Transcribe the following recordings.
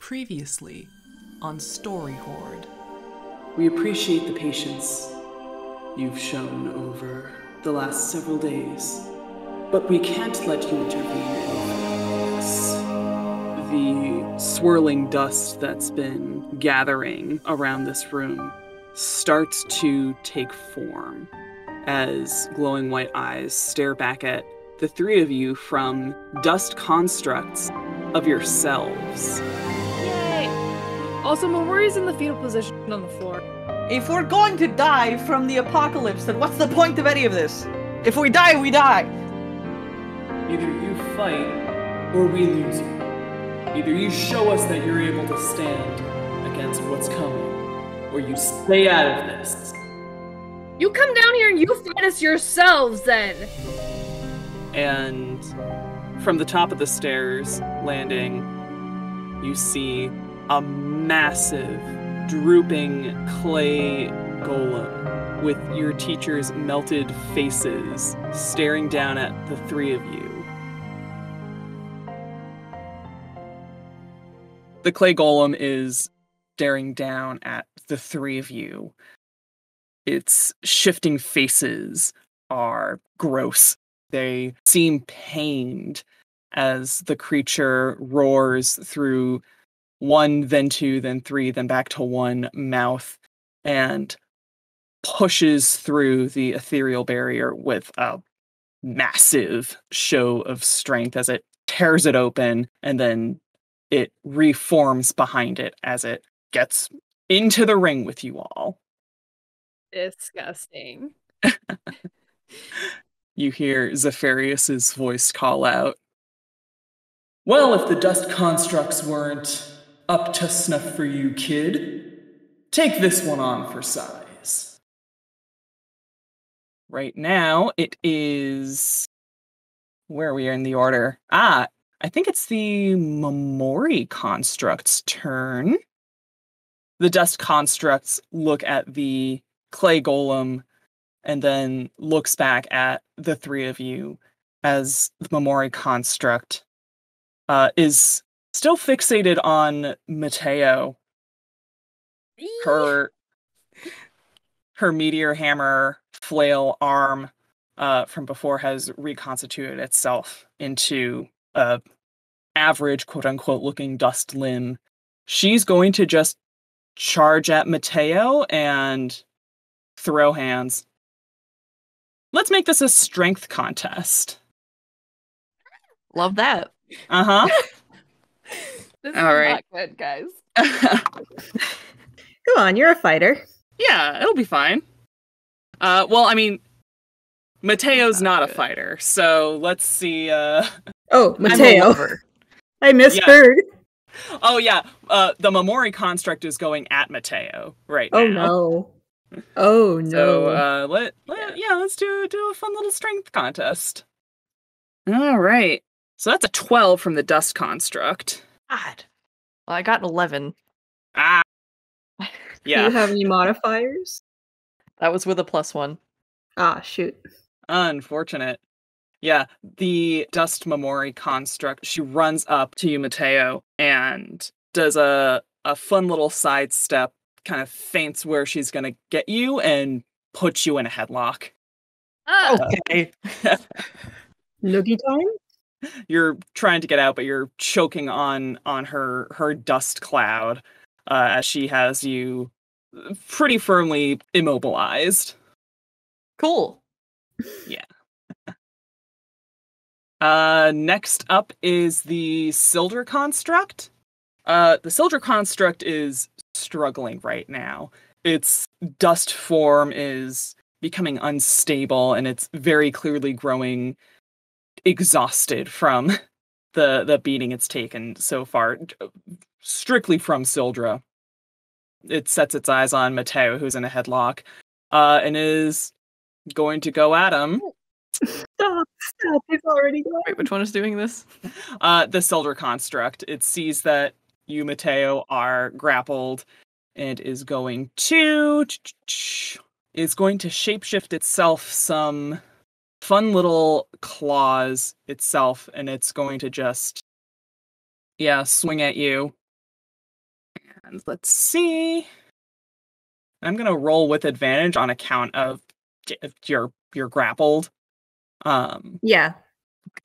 Previously on Story Hoard. We appreciate the patience you've shown over the last several days, but we can't let you intervene any further. The swirling dust that's been gathering around this room starts to take form as glowing white eyes stare back at the three of you from dust constructs of yourselves. Yay! Also, Momori's in the fetal position on the floor. If we're going to die from the apocalypse, then what's the point of any of this? If we die, we die! Either you fight, or we lose you. Either you show us that you're able to stand against what's coming, or you stay out of this. You come down here and you fight us yourselves, then! And from the top of the stairs, landing, you see a massive, drooping clay golem with your teacher's melted faces staring down at the three of you. The clay golem is staring down at the three of you. Its shifting faces are gross. They seem pained as the creature roars through one, then two, then three, then back to one mouth, and pushes through the ethereal barrier with a massive show of strength as it tears it open, and then it reforms behind it as it gets into the ring with you all. Disgusting. You hear Zepharius's voice call out, "Well, if the dust constructs weren't up to snuff for you, kid, take this one on for size." Right now, it is... Where are we in the order? I think it's the Momori construct's turn. The dust constructs look at the clay golem and then looks back at the three of you as the Momori construct is still fixated on Mateo. Her meteor hammer flail arm from before has reconstituted itself into a average, quote-unquote, looking dust limb. She's going to just charge at Mateo and throw hands. Let's make this a strength contest. Love that. Uh-huh. This All is right. not good, guys. Come on, you're a fighter. Yeah, it'll be fine. Well, I mean, Mateo's not a fighter, so let's see. Oh, I'm a Mateo. lover. I misheard. Oh, yeah. The Momori construct is going at Mateo right Oh now. no. Oh no. So let's do a fun little strength contest. All right. So that's a 12 from the dust construct. God. Well, I got an 11. Ah. Do Yeah. you have any modifiers? That was with a +1. Ah, shoot. Unfortunate. Yeah, the dust Momori construct, she runs up to you, Mateo, and does a fun little sidestep, kind of feints where she's going to get you and puts you in a headlock. Okay. Noogie time? You're trying to get out, but you're choking on her dust cloud as she has you pretty firmly immobilized. Cool. Yeah. Next up is the Sildra construct. The Sildra construct is struggling right now. Its dust form is becoming unstable, and it's very clearly growing exhausted from the beating it's taken so far, strictly from Sildra. It sets its eyes on Mateo, who's in a headlock, and is going to go at him. Stop, it's already going. Wait, which one is doing this? The Sildra construct. It sees that you, Mateo, are grappled and is going to shapeshift itself some fun little claws itself, and it's going to just swing at you. And let's see. I'm gonna roll with advantage on account of you're grappled. Yeah.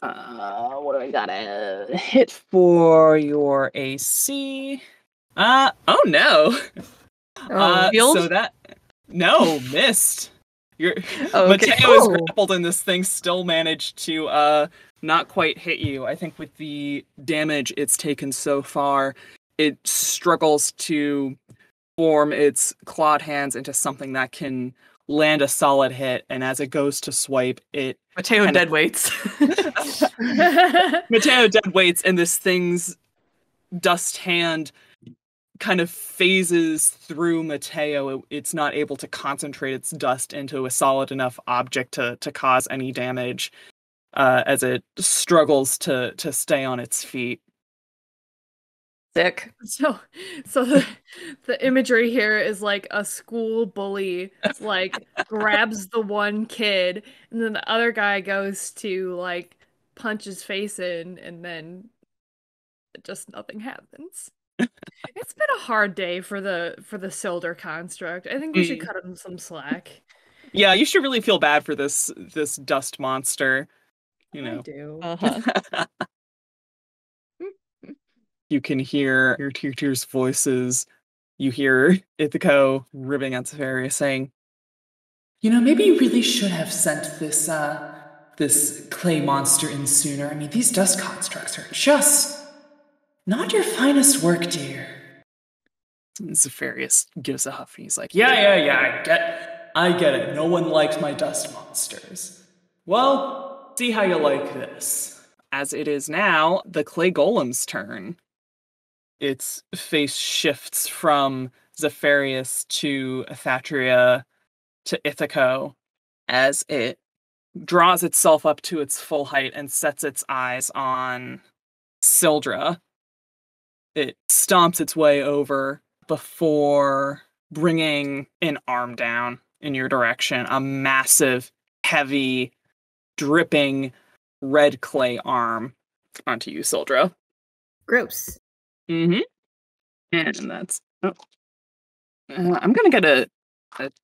What do I got? A hit for your AC. Oh no. So that missed. Mateo is grappled and this thing still managed to not quite hit you. I think with the damage it's taken so far, it struggles to form its clawed hands into something that can land a solid hit, and as it goes to swipe, Mateo dead weights. Mateo dead weights, and this thing's dust hand kind of phases through Mateo. It's not able to concentrate its dust into a solid enough object to cause any damage as it struggles to stay on its feet. Sick. So the imagery here is like a school bully like grabs the one kid and then the other guy goes to like punch his face in and then just nothing happens. It's been a hard day for the Sildra construct. I think we should cut him some slack. Yeah, you should really feel bad for this dust monster. You know. I do. Uh-huh. You can hear your teachers' voices. You hear Ithaco ribbing at Severia saying, maybe you really should have sent this clay monster in sooner. I mean, these dust constructs are just not your finest work, dear. And Zephyrius gives a huff and he's like, yeah, I get it. No one liked my dust monsters. Well, see how you like this. As it is now, the clay golem's turn. Its face shifts from Zephyrius to Athatria to Ithaco as it draws itself up to its full height and sets its eyes on Sildra. It stomps its way over before bringing an arm down in your direction. A massive, heavy, dripping red clay arm onto you, Sildra. Gross. Mm-hmm. And that's... I'm going to get a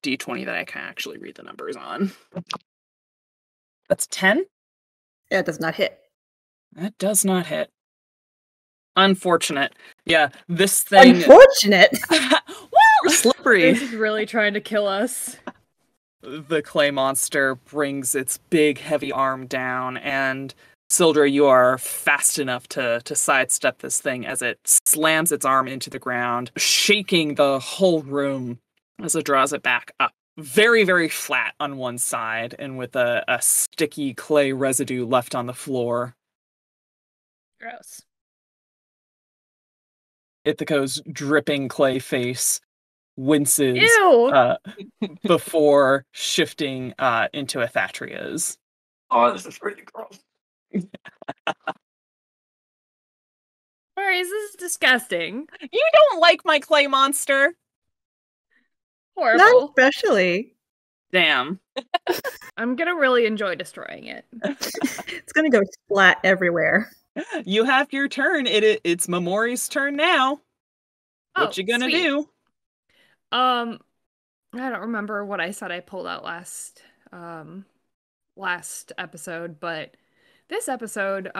d20 that I can actually read the numbers on. That's 10? That does not hit. That does not hit. Unfortunate. Yeah, this thing... Unfortunate? Well, slippery. This is really trying to kill us. The clay monster brings its big, heavy arm down, and Sildra, you are fast enough to sidestep this thing as it slams its arm into the ground, shaking the whole room as it draws it back up. Very, very flat on one side, and with a sticky clay residue left on the floor. Gross. Ithaco's dripping clay face winces before shifting into Athatria's. Oh, this is pretty gross. Maurice, this is disgusting. You don't like my clay monster? Horrible. Not especially. Damn. I'm gonna really enjoy destroying it. It's gonna go splat everywhere. You have your turn. It's Momori's turn now. What you gonna do? I don't remember what I said I pulled out last episode, but this episode,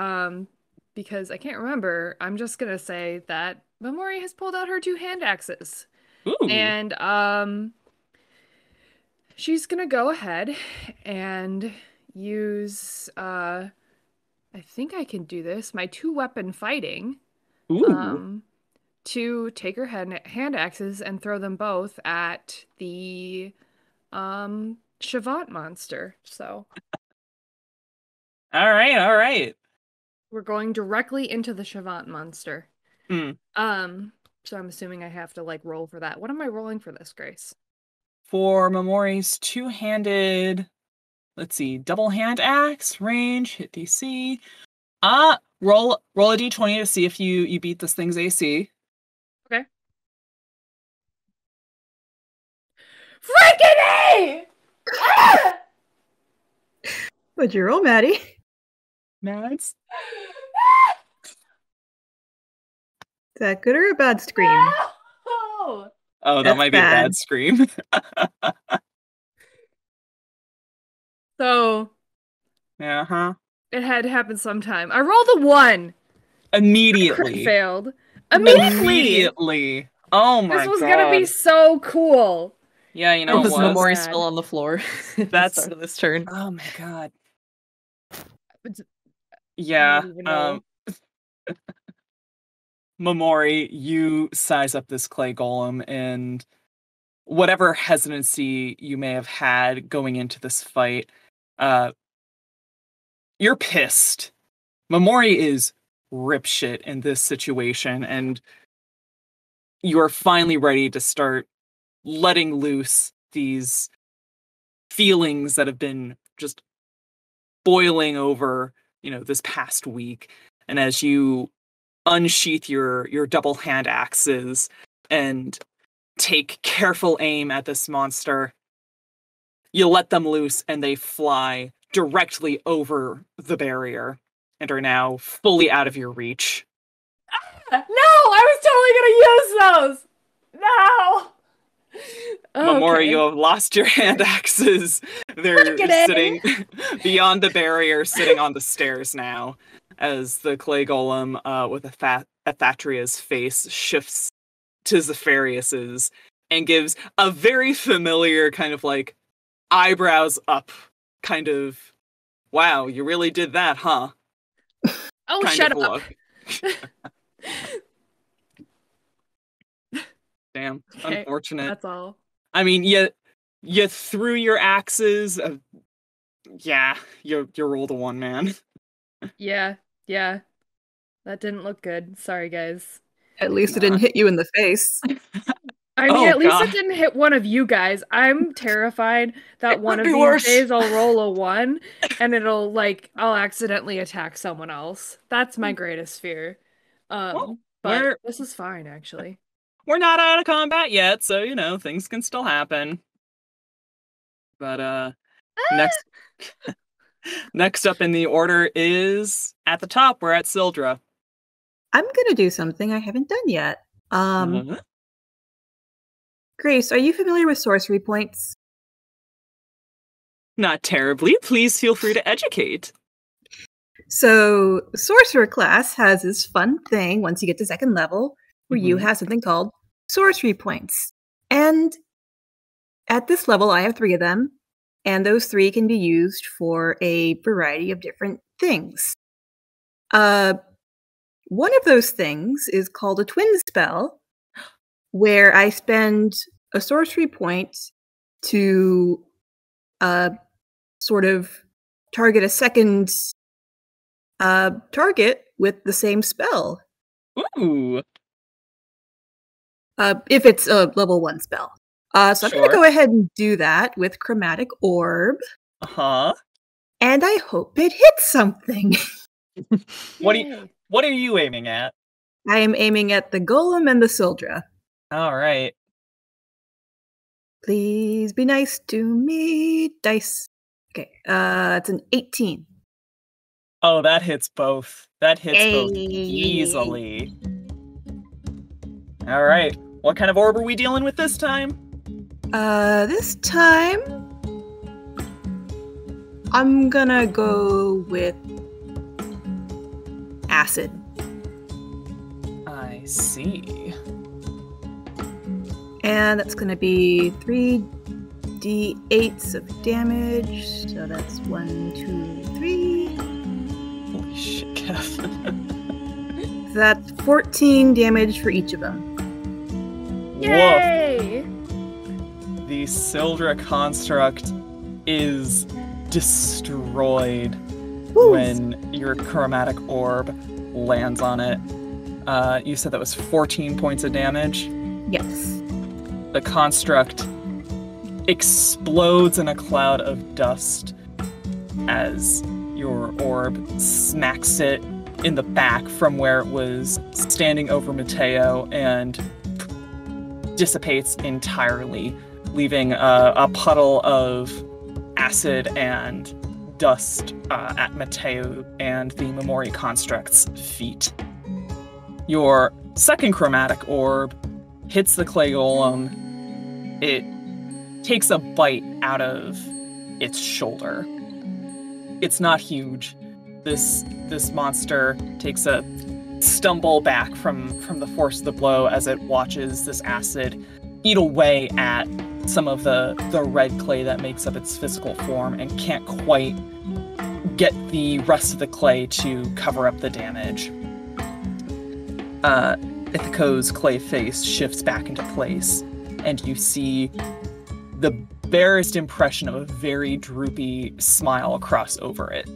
because I can't remember, I'm just gonna say that Momori has pulled out her 2 hand axes. Ooh. And she's gonna go ahead and use I think I can do this, my 2-weapon fighting. Ooh. To take her hand axes and throw them both at the Shavant monster. So All right. we're going directly into the Shavant monster. Mm. So I'm assuming I have to like roll for that. What am I rolling for this, Grace? For Momori's 2-handed, let's see, double hand axe, range, hit DC. Roll a d20 to see if you beat this thing's AC. Okay. Freaking A! What'd you roll, Maddie? Mads? Is that good or a bad scream? no! Oh, that That's might be a bad. bad scream. So Uh-huh. it had to happen sometime. I rolled a 1. Crit Immediately. failed. Immediately! Immediately. Oh my This was god. gonna be so cool. Yeah, you know Oh, it Was so was. Momori bad. still on the floor at the That's- start of this turn? Oh my god. It's- Yeah. even know. Momori, you size up this clay golem, and whatever hesitancy you may have had going into this fight, you're pissed. Momori is ripshit in this situation, and you're finally ready to start letting loose these feelings that have been just boiling over, this past week. And as you unsheath your double hand axes and take careful aim at this monster, you let them loose and they fly directly over the barrier and are now fully out of your reach. No! I was totally gonna use those! No! Momori, you have lost your hand axes. They're sitting beyond the barrier, sitting on the stairs now, as the clay golem with Athatria's face shifts to Zephyrius's and gives a very familiar kind of like eyebrows up kind of, wow, you really did that, huh? Oh, kind shut of up. look. Damn, Okay, unfortunate. That's all. I mean, you threw your axes. Yeah, you rolled a 1, man. Yeah. That didn't look good. Sorry, guys. At least it didn't hit you in the face. I mean, Oh, at least God. it didn't hit one of you guys. I'm terrified that It one could of be these worse. days I'll roll a 1 and I'll accidentally attack someone else. That's my greatest fear. Well, But this is fine, actually. We're not out of combat yet, so things can still happen. But next up in the order is at the top. We're at Sildra. I'm gonna do something I haven't done yet. Grace, are you familiar with sorcery points? Not terribly. Please feel free to educate. So, sorcerer class has this fun thing once you get to 2nd level where you have something called sorcery points. And at this level, I have 3 of them, and those 3 can be used for a variety of different things. One of those things is called a twin spell, where I spend a sorcery point to sort of target a second target with the same spell. Ooh. If it's a level 1 spell. So I'm going Sure. to go ahead and do that with Chromatic Orb, Uh-huh. and I hope it hits something. What are you aiming at? I am aiming at the Golem and the Sildra. All right. Please be nice to me, dice. Okay, it's an 18. Oh, that hits both. That hits both Hey. easily. All right. What kind of orb are we dealing with this time? This time, I'm gonna go with acid. I see. And that's gonna be 3d8s of damage. So that's 1, 2, 3. Holy shit, Kev. That's 14 damage for each of them. Yay! The Sildra construct is destroyed Woo. when your chromatic orb lands on it. You said that was 14 points of damage. Yes. The construct explodes in a cloud of dust as your orb smacks it in the back from where it was standing over Mateo and dissipates entirely, leaving a puddle of acid and dust at Mateo and the Momori construct's feet. Your second chromatic orb hits the clay golem. It takes a bite out of its shoulder. It's not huge. This monster takes a stumble back from the force of the blow as it watches this acid eat away at some of the red clay that makes up its physical form and can't quite get the rest of the clay to cover up the damage. Ithaco's clay face shifts back into place, and you see the barest impression of a very droopy smile cross over it.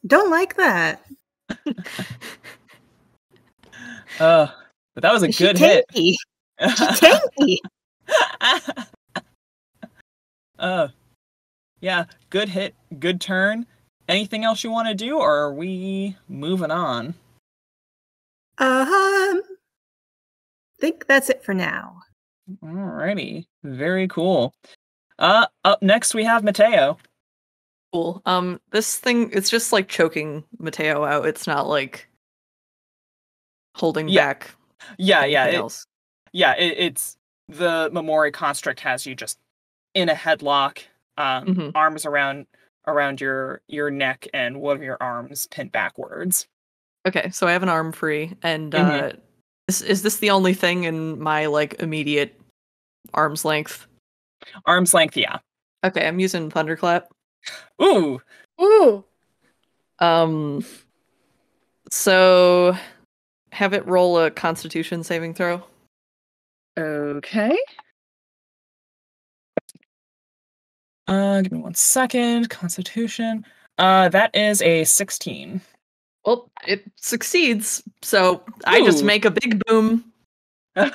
Don't like that. But that was a good hit. She's tanky. Yeah, good hit, good turn. Anything else you want to do, or are we moving on? Think that's it for now. Alrighty, very cool. Up next we have Mateo. Cool. This thing, it's just like choking Mateo out. It's not like holding back. It's the Momori construct has you just in a headlock, arms around your neck, and one of your arms pinned backwards. Okay, so I have an arm free, and is this the only thing in my like immediate arm's length? Arm's length, yeah. Okay, I'm using Thunderclap. Ooh. So have it roll a Constitution saving throw. Okay. Give me 1 second. Constitution. That is a 16. Well, it succeeds, so I just make a big boom. And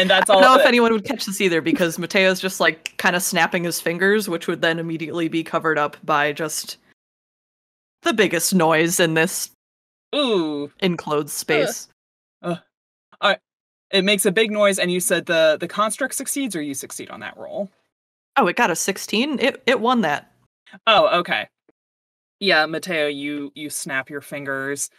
that's all. I don't know if anyone would catch this either, because Mateo's just like kind of snapping his fingers, which would then immediately be covered up by just the biggest noise in this enclosed space. It makes a big noise, and you said the construct succeeds, or you succeed on that roll? Oh, it got a 16? It won that. Oh, okay. Yeah, Mateo, you snap your fingers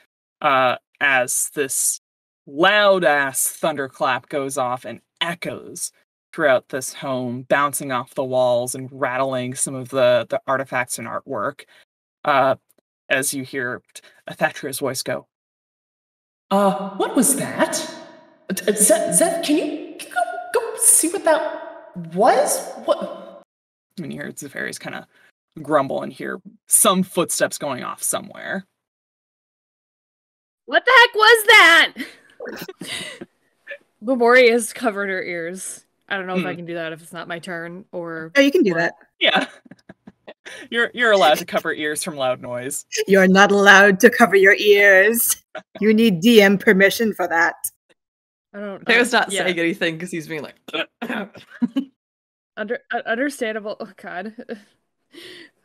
as this loud-ass thunderclap goes off and echoes throughout this home, bouncing off the walls and rattling some of the artifacts and artwork. As you hear Thatcher's voice go, what was that? Zeth, can you go see what that was? What? And you hear Zephyrius kind of grumble and hear some footsteps going off somewhere. What the heck was that? Momori has covered her ears. I don't know if I can do that if it's not my turn, or... Oh, you can do that. Yeah. You're allowed to cover ears from loud noise. You're not allowed to cover your ears. You need DM permission for that. I don't... Mateo's not saying anything because he's being like... Understandable. Oh, God.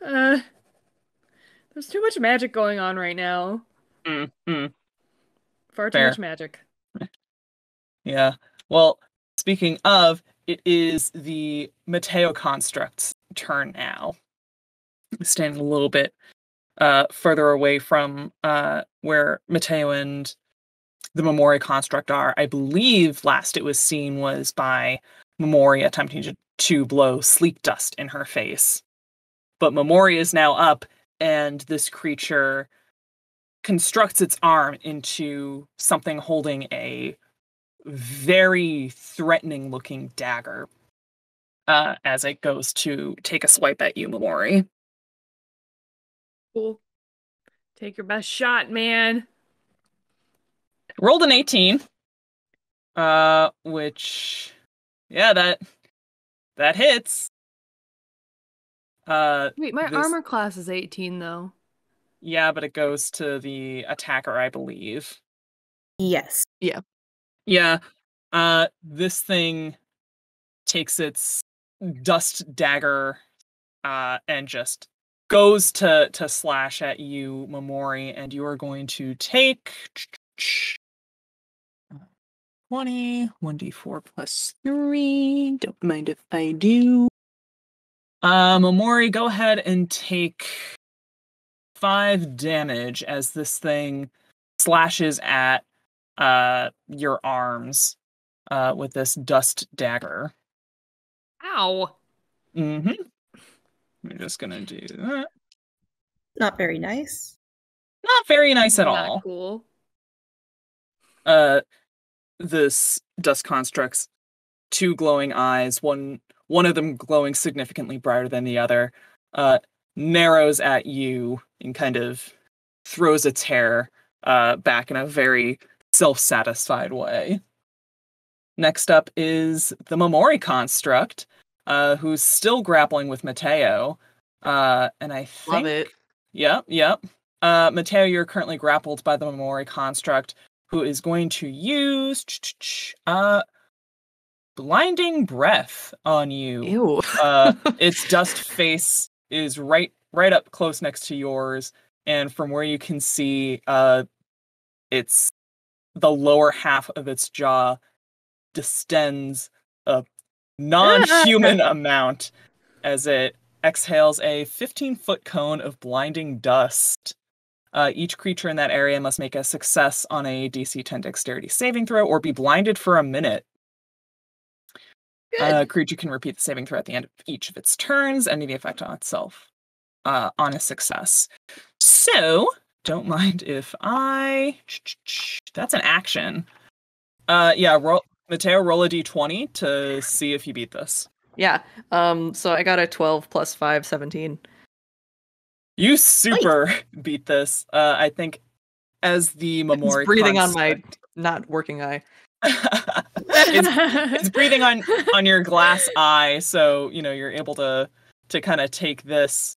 There's too much magic going on right now. Far too much magic. Yeah. Well, speaking of, it is the Mateo construct's turn now. Standing a little bit further away from where Mateo and the Momori construct are. I believe last it was seen was by Momori attempting to blow sleep dust in her face. But Momori is now up, and this creature constructs its arm into something holding a very threatening looking dagger as it goes to take a swipe at you, Momori. Cool. Take your best shot, man. Rolled an 18. Which, yeah, that hits. Wait, my armor class is 18, though. Yeah, but it goes to the attacker, I believe. Yes. Yeah. Yeah. This thing takes its dust dagger and just goes to slash at you, Momori, and you are going to take 20, 1d4 plus 3. Don't mind if I do. Momori, go ahead and take 5 damage as this thing slashes at your arms with this dust dagger. Ow. Mm-hmm. I'm just gonna do that. Not very nice. Not very nice at Not all. cool. This dust construct's two glowing eyes, one of them glowing significantly brighter than the other, narrows at you and kind of throws its hair back in a very self-satisfied way. Next up is the Momori construct, who's still grappling with Mateo. And I think... Love it. Yep. Mateo, you're currently grappled by the Momori construct, who is going to use blinding breath on you. Ew. Its dust face is right up close next to yours, and from where you can see, it's the lower half of its jaw distends a non-human amount as it exhales a 15-foot cone of blinding dust. Each creature in that area must make a success on a DC 10 dexterity saving throw or be blinded for a minute. Creature can repeat the saving throw at the end of each of its turns, ending the effect on itself on a success. So, don't mind if I... That's an action. Mateo, roll a d20 to see if you beat this. Yeah. So I got a 12 plus 5, 17. You super beat this. I think as the Momori It's breathing on construct... my not working eye. it's breathing on your glass eye, so you're able to kind of take this.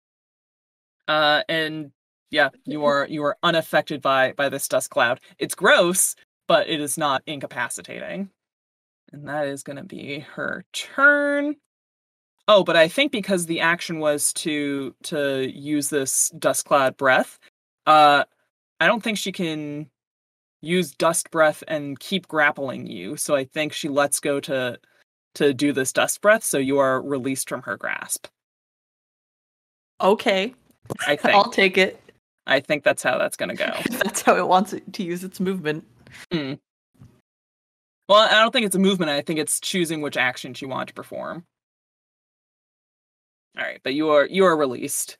And yeah, you are unaffected by this dust cloud. It's gross, but it is not incapacitating. And that is going to be her turn. Oh, but I think because the action was to use this dust cloud breath, I don't think she can use dust breath and keep grappling you. So I think she lets go to do this dust breath, so you are released from her grasp. Okay. I think. I'll take it. I think that's how that's going to go. That's how it wants it to use its movement. Mm. Well, I don't think it's a movement. I think it's choosing which action she wanted to perform. All right, but you are released.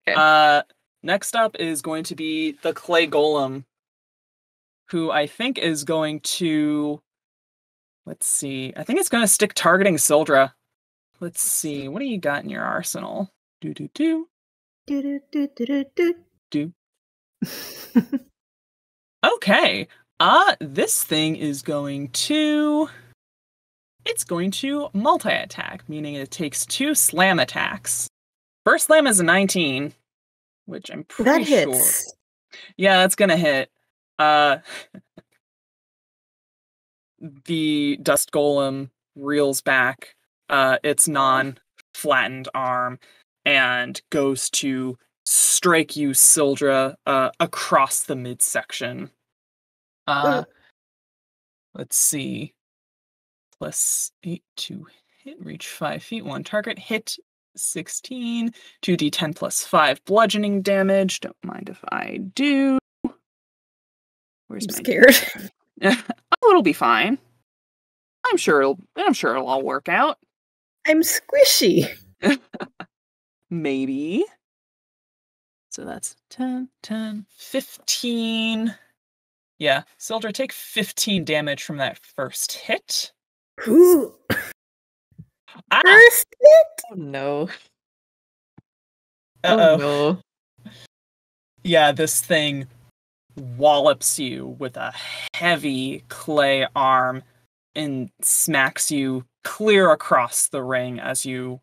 Okay. Next up is going to be the clay golem, who I think is going to... Let's see. I think it's going to stick targeting Sildra. Let's see. What do you got in your arsenal? Do. Okay. This thing is going to... It's going to multi-attack, meaning it takes 2 slam attacks. First slam is a 19, which I'm pretty sure... That hits. Yeah, that's gonna hit. The dust golem reels back its non-flattened arm and goes to strike you, Sildra, across the midsection. Let's see. Plus 8 to hit, reach 5 feet, 1 target, hit 16, 2d10 plus 5 bludgeoning damage. Don't mind if I do. Where's I'm my scared. Oh, it'll be fine. I'm sure it'll all work out. I'm squishy. Maybe. So that's 10, 15. Yeah, Sildra, take 15 damage from that first hit. Ooh. Ah! First hit? Oh no. Uh-oh. Oh no. Yeah, this thing wallops you with a heavy clay arm and smacks you clear across the ring as you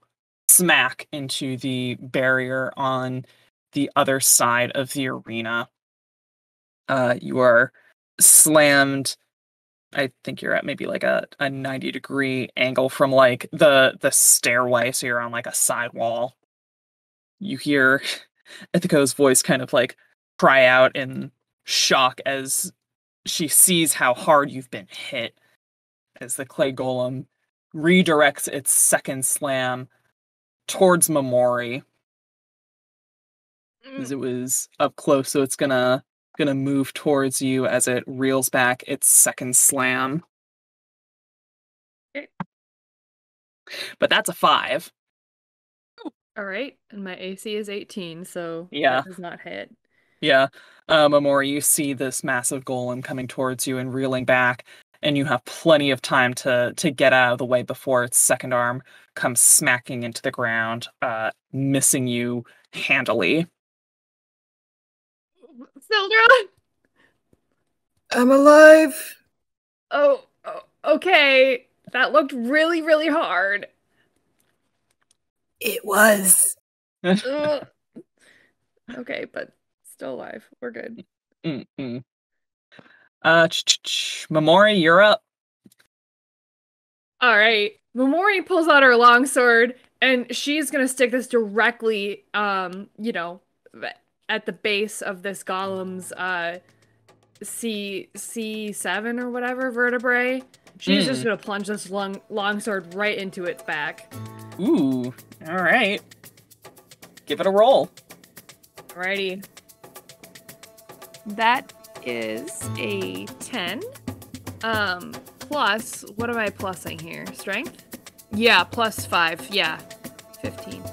smack into the barrier on the other side of the arena. You are slammed. I think you're at maybe like a 90-degree angle from like the stairway, so you're on like a side wall. You hear Ithiko's voice kind of like cry out in shock as she sees how hard you've been hit, as the clay golem redirects its second slam towards Momori. As it was up close, so it's gonna gonna move towards you as it reels back its second slam. Okay. But that's a 5. All right, and my AC is 18, so Yeah. that does not hit. Yeah. Momori, you see this massive golem coming towards you and reeling back, and you have plenty of time to get out of the way before its second arm comes smacking into the ground, missing you handily. Sildra! I'm alive. Oh, okay. That looked really, really hard. It was. Ugh. Okay, but still alive. We're good. Mm-mm. Momori, you're up. All right. Momori pulls out her longsword, and she's gonna stick this directly, at the base of this golem's C7 or whatever vertebrae. She's just gonna plunge this longsword right into its back. Ooh, all right. Give it a roll. Alrighty. That is a 10. Plus, what am I plussing here? Strength? Yeah, plus 5. Yeah. 15.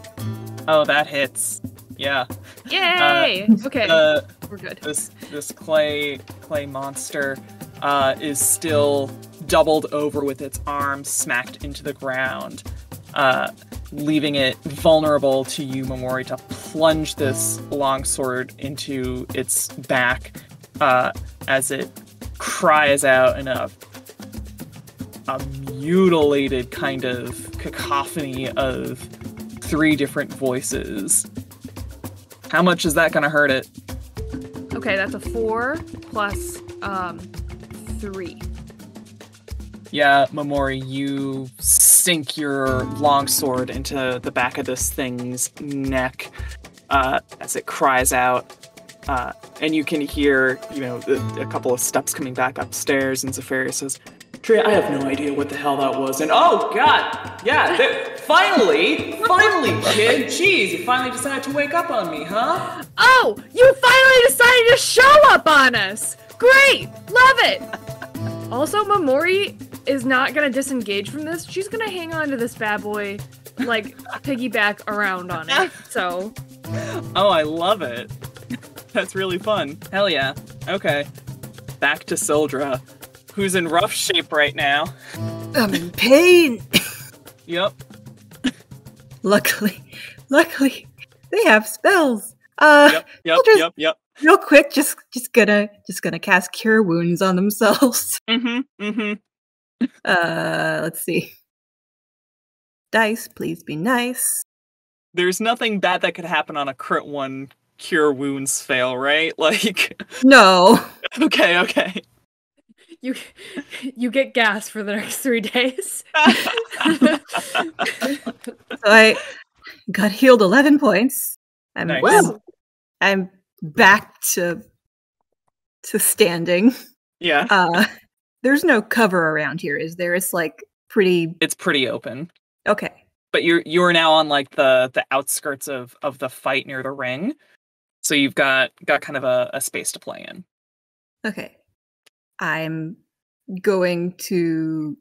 Oh, that hits. Yeah. Yay! Okay. We're good. This clay monster is still doubled over with its arms smacked into the ground, leaving it vulnerable to you, Momori, to plunge this longsword into its back as it cries out in a mutilated kind of cacophony of 3 different voices. How much is that gonna hurt it? Okay, that's a 4 plus 3. Yeah, Momori, you sink your longsword into the back of this thing's neck as it cries out. And you can hear, a couple of steps coming back upstairs, and Zephyria says, Trey, I have no idea what the hell that was. And oh, God, yeah, finally, kid. Jeez, you finally decided to wake up on me, huh? Oh, you finally decided to show up on us! Great! Love it! Also, Momori is not gonna disengage from this. She's gonna hang on to this bad boy, like, piggyback around on it, so... Oh, I love it. That's really fun. Hell yeah. Okay. Back to Sildra, who's in rough shape right now. I'm in pain. Yep. Luckily, they have spells. Yep. Real quick, just gonna cast Cure Wounds on themselves. Let's see. Dice, please be nice. There's nothing bad that could happen on a crit 1 Cure Wounds fail, right? Like... No. Okay. You get gas for the next 3 days. So I got healed 11 points. I'm back to standing. Yeah. There's no cover around here, is there? It's like pretty... It's pretty open. Okay. But you're now on like the outskirts of the fight near the ring. So you've got kind of a space to play in. Okay. I'm going to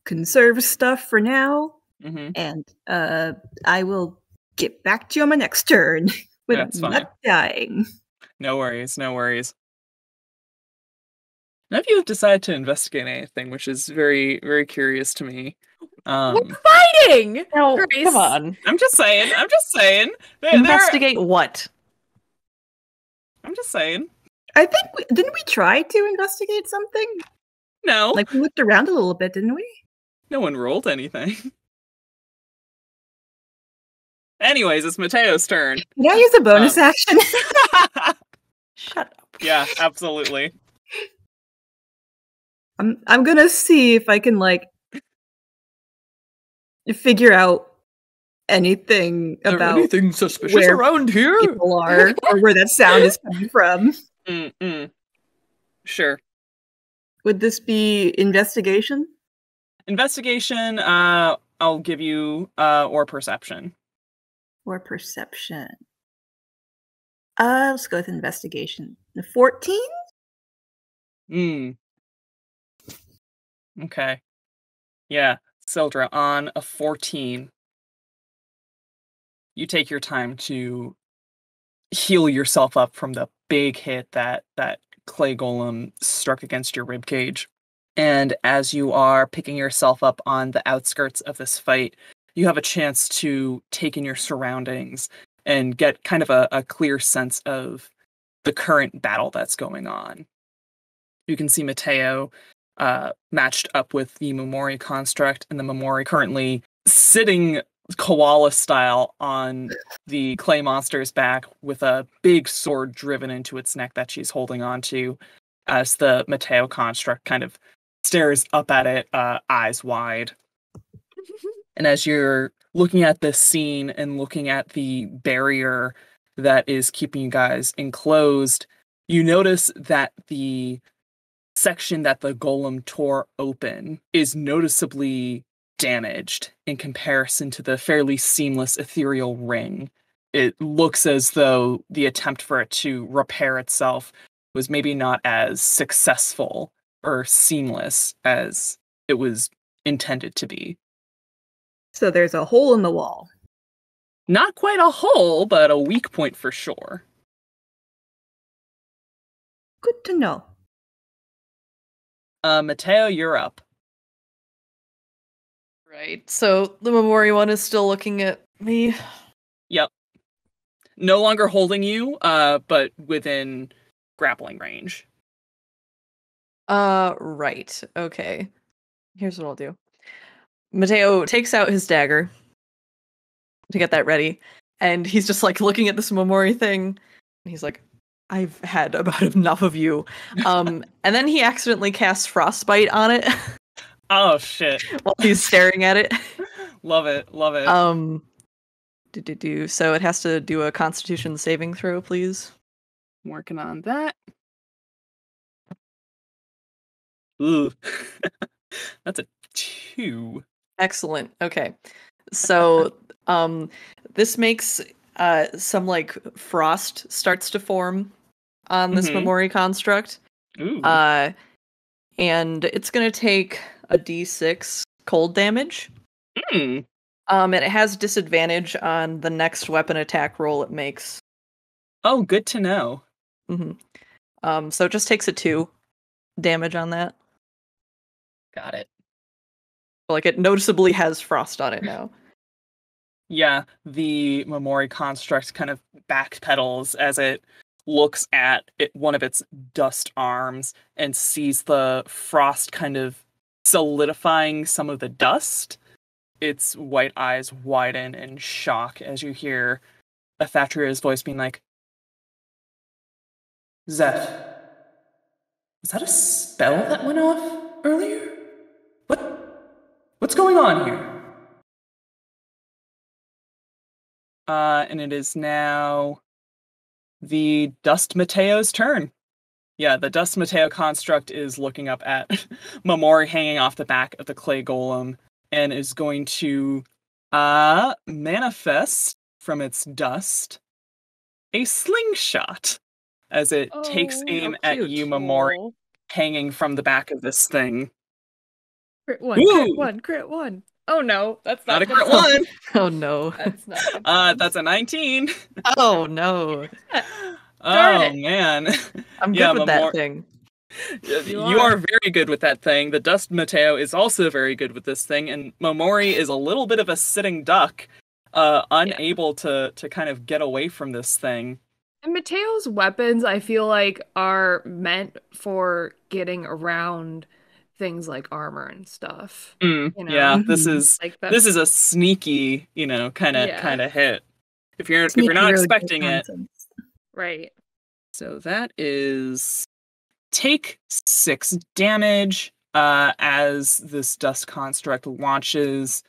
conserve stuff for now, and I will get back to you on my next turn when I'm not dying. No worries. None of you have decided to investigate anything, which is very, very curious to me. We're fighting! No, Grace. come on. I'm just saying. Investigate what? I'm just saying. I think didn't we try to investigate something? No. Like we looked around a little bit, didn't we? No one rolled anything. Anyways, it's Mateo's turn. Can I use a bonus action? Shut up. Yeah, absolutely. I'm gonna see if I can figure out anything about anything suspicious where around here? people are or where that sound is coming from. Sure. Would this be investigation? Investigation, I'll give you, or perception. Or perception. Let's go with investigation. A 14? Okay. Yeah, Sildra, on a 14, you take your time to heal yourself up from the big hit that clay golem struck against your ribcage. And as you are picking yourself up on the outskirts of this fight, you have a chance to take in your surroundings and get kind of a clear sense of the current battle that's going on. You can see Mateo matched up with the Momori construct, and the Momori currently sitting koala style on the clay monster's back with a big sword driven into its neck that she's holding onto, as the Mateo construct kind of stares up at it, eyes wide. And as you're looking at this scene and looking at the barrier that is keeping you guys enclosed, you notice that the section that the golem tore open is noticeably damaged in comparison to the fairly seamless ethereal ring. It looks as though the attempt for it to repair itself was maybe not as successful or seamless as it was intended to be. So there's a hole in the wall. Not quite a hole, but a weak point for sure. Good to know. Mateo, you're up. Right. So the Momori one is still looking at me. Yep. No longer holding you, but within grappling range. Right. Okay. Here's what I'll do. Mateo takes out his dagger to get that ready, and he's just like looking at this Momori thing, and he's like, I've had about enough of you. And then he accidentally casts frostbite on it. Oh shit. While he's staring at it. Love it. So it has to do a Constitution saving throw, please. Working on that. Ooh. That's a 2. Excellent. Okay. So this makes some like frost starts to form on this Momori construct. Ooh. And it's gonna take a d6 cold damage. And it has disadvantage on the next weapon attack roll it makes. Oh, good to know. So it just takes a 2 damage on that. Got it. Like it noticeably has frost on it now. Yeah, the Momori construct kind of backpedals as it looks at one of its dust arms and sees the frost kind of solidifying some of the dust. Its white eyes widen in shock as you hear Athatria's voice being like, Zeph, was that a spell that went off earlier? What's going on here? And it is now the Dust Mateo's turn. Yeah, the Dust Mateo construct is looking up at Momori hanging off the back of the clay golem and is going to manifest from its dust a slingshot as it takes aim at you, Momori, hanging from the back of this thing. Crit one, crit one. Oh no, that's not a crit one. Oh no. That's not that's a 19. Oh no. Oh man. I'm good with that thing. You are very good with that thing. The Dust Mateo is also very good with this thing, and Momori is a little bit of a sitting duck, unable to kind of get away from this thing. And Mateo's weapons, I feel like, are meant for getting around things like armor and stuff. You know? Yeah, this is like this is a sneaky, kind of hit. If you're not expecting it. Right. So that is take 6 damage as this dust construct launches.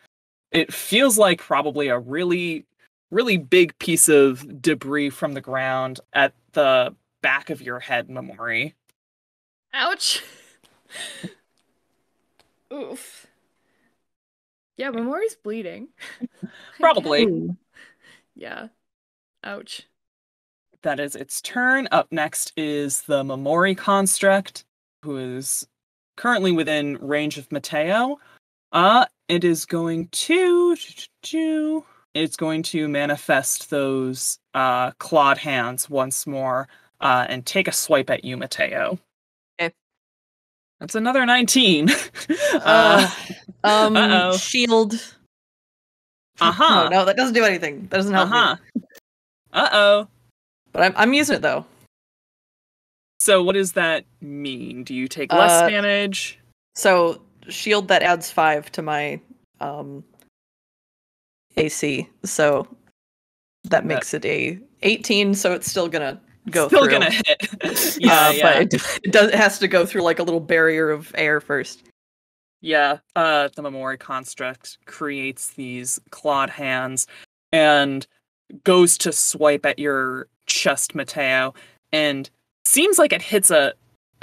It feels like probably a really, really big piece of debris from the ground at the back of your head, Momori. Ouch. Oof. Yeah, Momori's bleeding. Probably. Yeah. Ouch. that is its turn. Up next is the Momori construct, who is currently within range of Mateo. It is going to it's going to manifest those clawed hands once more and take a swipe at you, Mateo. Okay. That's another 19. Shield. Uh-huh. No, that doesn't do anything. That doesn't help me. Uh-oh. But I'm using it though. So what does that mean? Do you take less damage? So shield, that adds 5 to my AC. So that makes it a 18, so it's still gonna go through. Still gonna hit. yeah. But it has to go through like a little barrier of air first. Yeah, the Momori construct creates these clawed hands and goes to swipe at your chest, Mateo, and seems like it hits a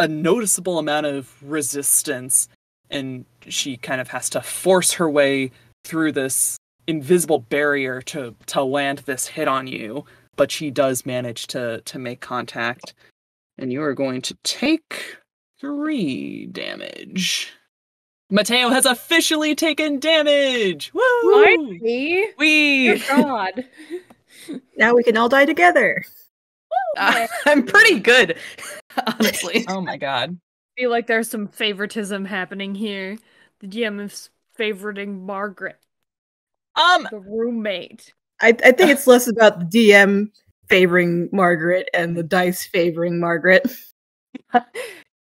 noticeable amount of resistance, and she kind of has to force her way through this invisible barrier to land this hit on you, but she does manage to make contact, and you are going to take 3 damage. Mateo has officially taken damage! Woo! Dear God. Now we can all die together. I'm pretty good, honestly. Oh my god. I feel like there's some favoritism happening here. The GM is favoriting Margaret, the roommate. I think it's less about the DM favoring Margaret and the dice favoring Margaret.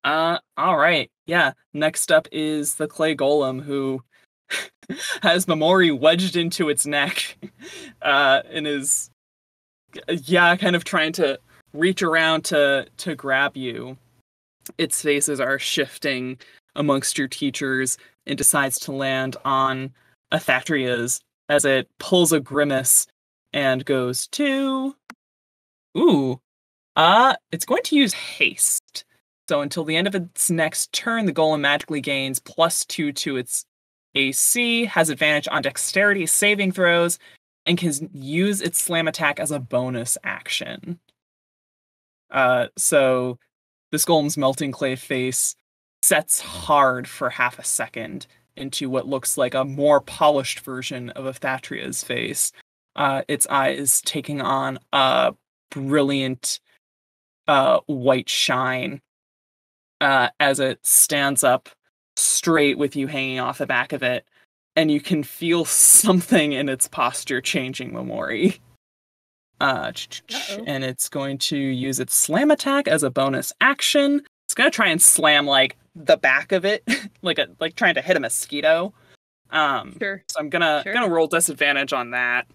All right. Yeah. Next up is the clay golem, who has Momori wedged into its neck, and is, kind of trying to reach around to grab you. Its faces are shifting amongst your teachers and decides to land on Athatria's as it pulls a grimace and goes to... it's going to use haste. So until the end of its next turn, the golem magically gains +2 to its AC, has advantage on dexterity saving throws, and can use its slam attack as a bonus action. So this golem's melting clay face sets hard for half a second into what looks like a more polished version of Athatria's face. Its eyes taking on a brilliant white shine as it stands up straight with you hanging off the back of it, and you can feel something in its posture changing, Momori. And it's going to use its slam attack as a bonus action. It's going to try and slam like the back of it, like trying to hit a mosquito. Sure. So I'm gonna roll disadvantage on that,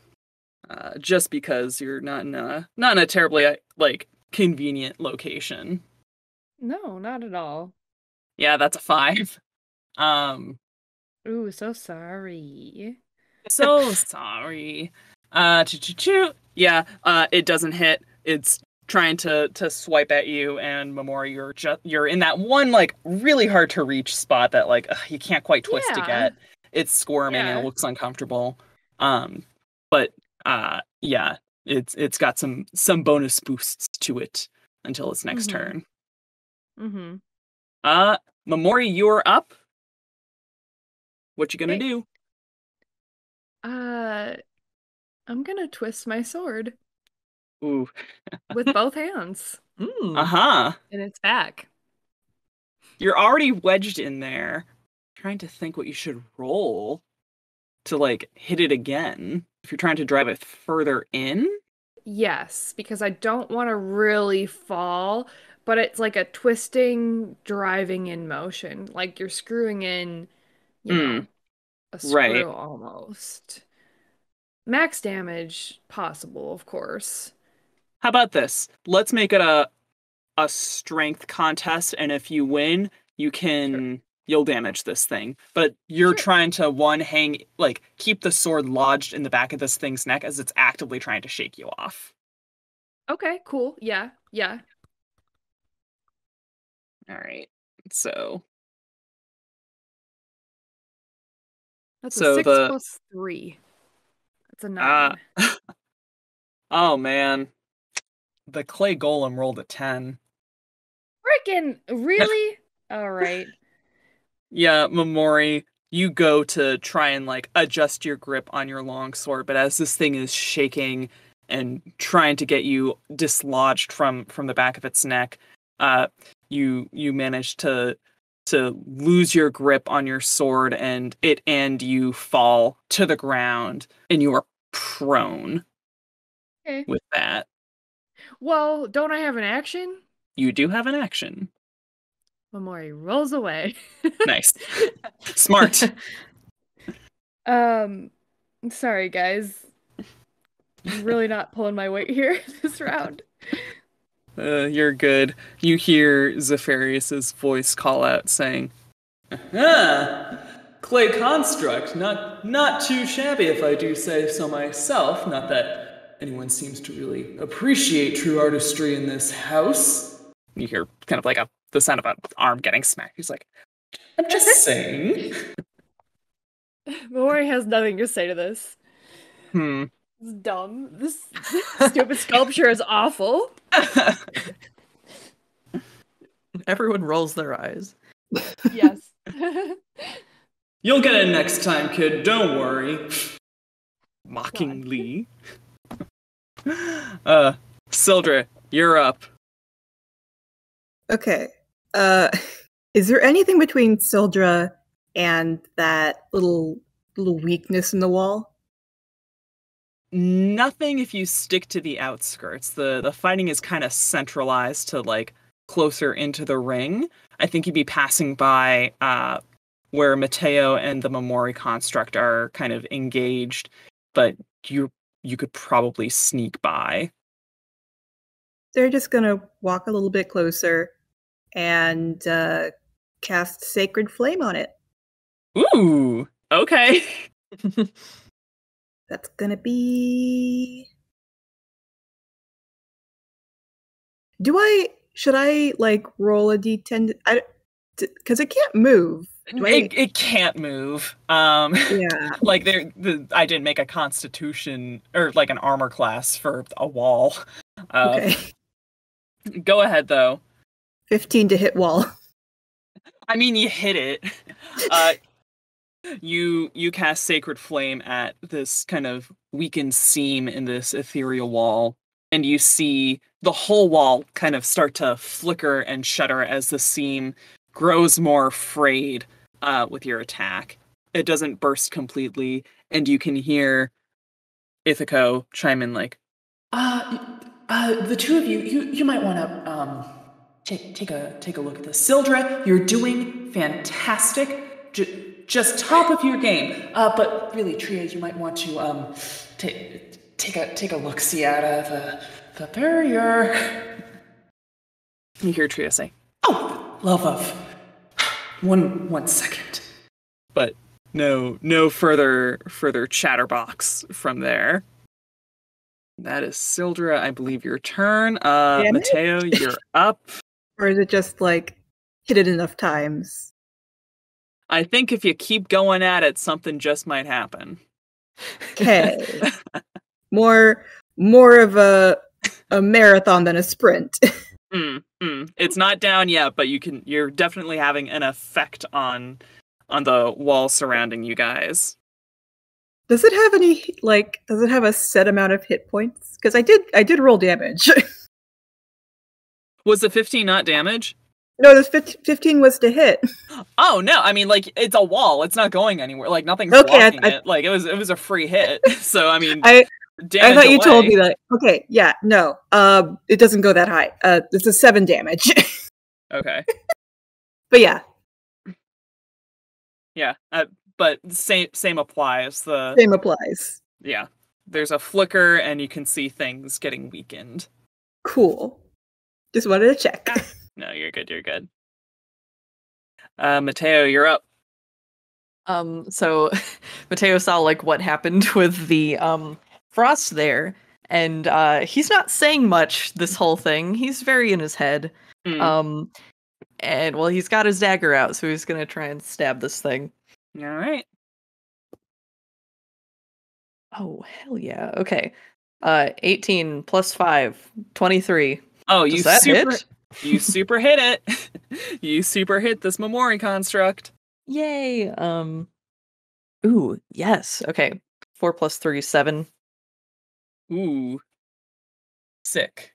just because you're not in a terribly like convenient location. No, not at all. Yeah, that's a 5. Ooh, so sorry. So sorry. Yeah, it doesn't hit. It's trying to swipe at you, and Momori, you're in that one like really hard to reach spot that like you can't quite twist to get. It's squirming and it looks uncomfortable. But it's got some bonus boosts to it until its next turn. Mm-hmm. Momori, you're up. What you gonna do? I'm gonna twist my sword. Ooh. With both hands. Uh-huh. And it's back. You're already wedged in there. Trying to think what you should roll to like hit it again. If you're trying to drive it further in? Yes, because I don't want to really fall, but it's like a twisting, driving in motion. Like you're screwing in, a screw almost. Max damage possible, of course. How about this? Let's make it a strength contest, and if you win, you'll damage this thing. But you're trying to keep the sword lodged in the back of this thing's neck as it's actively trying to shake you off. Okay, cool. Yeah. All right. So that's a 6 plus 3. That's a 9. Oh man. The clay golem rolled a 10. Frickin' really? All right. Yeah, Momori, you go to try and like adjust your grip on your longsword, but as this thing is shaking and trying to get you dislodged from the back of its neck, you manage to lose your grip on your sword, and you fall to the ground, and you are prone. Okay. With that. Well, don't I have an action? You do have an action. Momori rolls away. Nice. Smart. Sorry guys. I'm really not pulling my weight here this round. You're good. You hear Zepharius's voice call out saying, "Ah, clay construct. Not too shabby if I do say so myself. Not that anyone seems to really appreciate true artistry in this house." You hear kind of like the sound of an arm getting smacked. He's like, "I'm just saying." Momori has nothing to say to this. It's dumb. This stupid sculpture is awful. Everyone rolls their eyes. Yes. You'll get it next time, kid. Don't worry. Mockingly. Sildra, you're up. Okay. Is there anything between Sildra and that little weakness in the wall? Nothing if you stick to the outskirts. The fighting is kind of centralized to like closer into the ring. I think you'd be passing by where Mateo and the Momori construct are kind of engaged, but you could probably sneak by. They're just gonna walk a little bit closer and cast Sacred Flame on it. Ooh, okay. That's gonna be... Should I like roll a d10? Because it can't move. It can't move. Yeah. Like I didn't make a constitution or like an armor class for a wall. Okay. Go ahead though. 15 to hit wall. I mean, you hit it. You cast Sacred Flame at this kind of weakened seam in this ethereal wall, and you see the whole wall kind of start to flicker and shudder as the seam grows more frayed with your attack. It doesn't burst completely, and you can hear Ithaco chime in like, the two of you might want to take a look at this. Sildra, you're doing fantastic. Just top of your game. But really, Tria, you might want to take a look-see at the barrier. You hear Tria say, "Oh, love of one second." But no further chatterbox from there. That is Sildra, I believe, your turn. Mateo, you're up. Or is it just like hit it enough times? I think if you keep going at it, something just might happen. Okay. more of a marathon than a sprint. It's not down yet, but you're definitely having an effect on the wall surrounding you guys. Does it have a set amount of hit points? Because I did roll damage. Was the 15 not damage? No, this 15 was to hit. Oh no! I mean, like, it's a wall. It's not going anywhere. Like, nothing's okay, blocking it. Like, it was a free hit. So I mean, I thought you away. told me that. Okay, yeah, no. It doesn't go that high. This is 7 damage. Okay. But yeah. Yeah. But same applies. Same applies. Yeah. There's a flicker, and you can see things getting weakened. Cool. Just wanted to check. No, you're good. You're good. Mateo, you're up. So Mateo saw like what happened with the frost there, and he's not saying much this whole thing. He's very in his head. And well, he's got his dagger out, so he's gonna try and stab this thing. All right. Oh, hell yeah. Okay. 18 plus 5, 23. Oh, Does that hit? You super hit it. You super hit this Momori construct. Yay! Ooh, yes. Okay. 4 plus 3, 7. Ooh. Sick.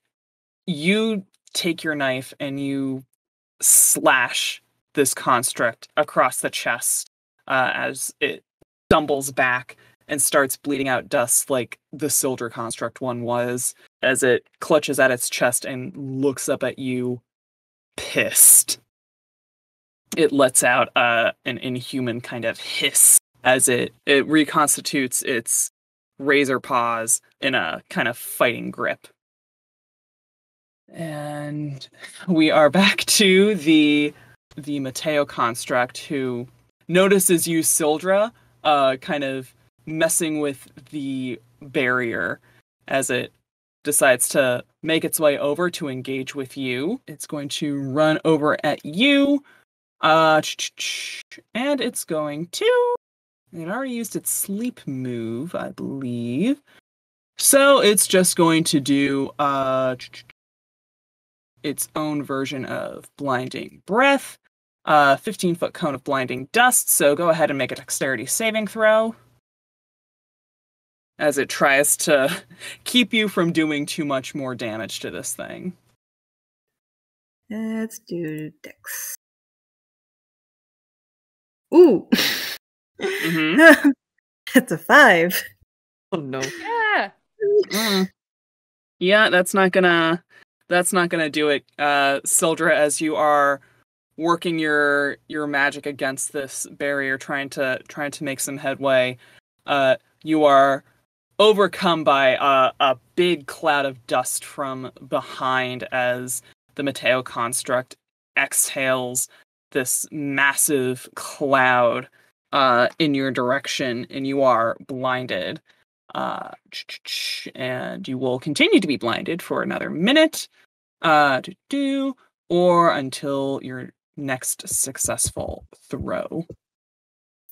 You take your knife and you slash this construct across the chest as it stumbles back and starts bleeding out dust like the Sildra construct one was, as it clutches at its chest and looks up at you, pissed. It lets out an inhuman kind of hiss as it reconstitutes its razor paws in a kind of fighting grip. And we are back to the Mateo construct, who notices you, Sildra, kind of messing with the barrier as it decides to make its way over to engage with you. It's going to run over at you, and it's going to... It already used its sleep move, I believe. So it's just going to do its own version of blinding breath, 15-foot cone of blinding dust. So go ahead and make a dexterity saving throw as it tries to keep you from doing too much more damage to this thing. Let's do dex. Ooh. Mm-hmm. That's a 5. Oh no. Yeah. Yeah, that's not gonna do it, Sildra. As you are working your magic against this barrier, trying to make some headway, you are overcome by a big cloud of dust from behind as the Mateo construct exhales this massive cloud in your direction, and you are blinded. And you will continue to be blinded for another minute, or until your next successful throw.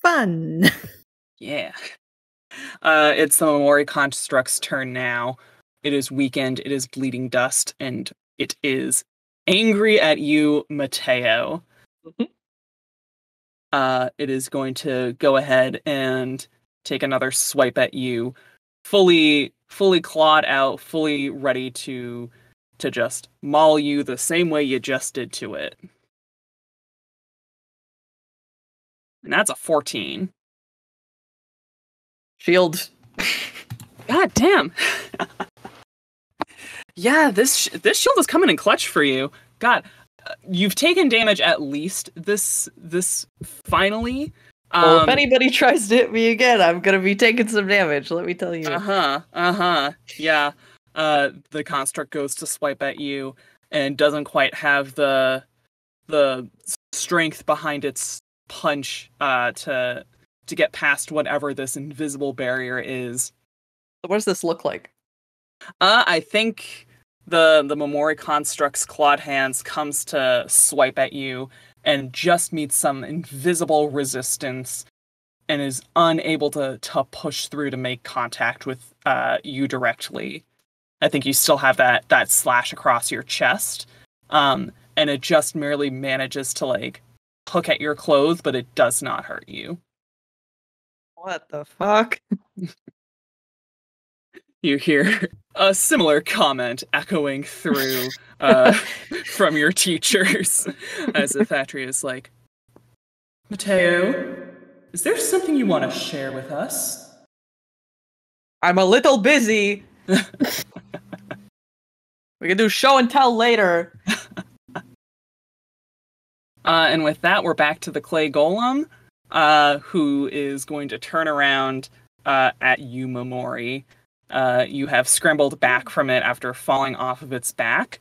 Fun. Yeah. It's the Momori construct's turn now. It is weakened, it is bleeding dust, and it is angry at you, Mateo. It is going to go ahead and take another swipe at you, fully clawed out, fully ready to just maul you the same way you just did to it. And that's a 14. Shield. God damn. Yeah, this shield is coming in clutch for you. God, you've taken damage at least this finally. Well, if anybody tries to hit me again, I'm gonna be taking some damage, let me tell you. Yeah. The construct goes to swipe at you and doesn't quite have the strength behind its punch to get past whatever this invisible barrier is. What does this look like? I think the Momori construct's clawed hands comes to swipe at you and just meets some invisible resistance and is unable to push through to make contact with you directly. I think you still have that slash across your chest, and it just merely manages to like hook at your clothes, but it does not hurt you. What the fuck? You hear a similar comment echoing through from your teachers as the factory is like, Mateo, is there something you want to share with us? I'm a little busy. We can do show and tell later. And with that, we're back to the clay golem, who is going to turn around at you, Momori. You have scrambled back from it after falling off of its back,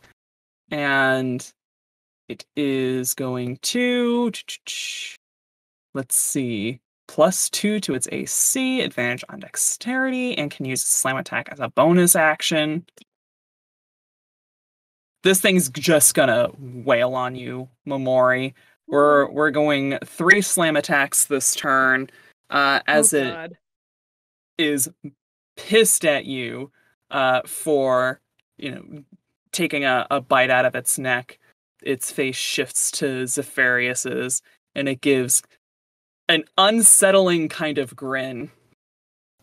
and it is going to, let's see, +2 to its AC, advantage on dexterity, and can use a slam attack as a bonus action. This thing's just gonna wail on you, Momori. We're going 3 slam attacks this turn, as it is pissed at you. for, taking a bite out of its neck. Its face shifts to Zephyrius's, and it gives an unsettling kind of grin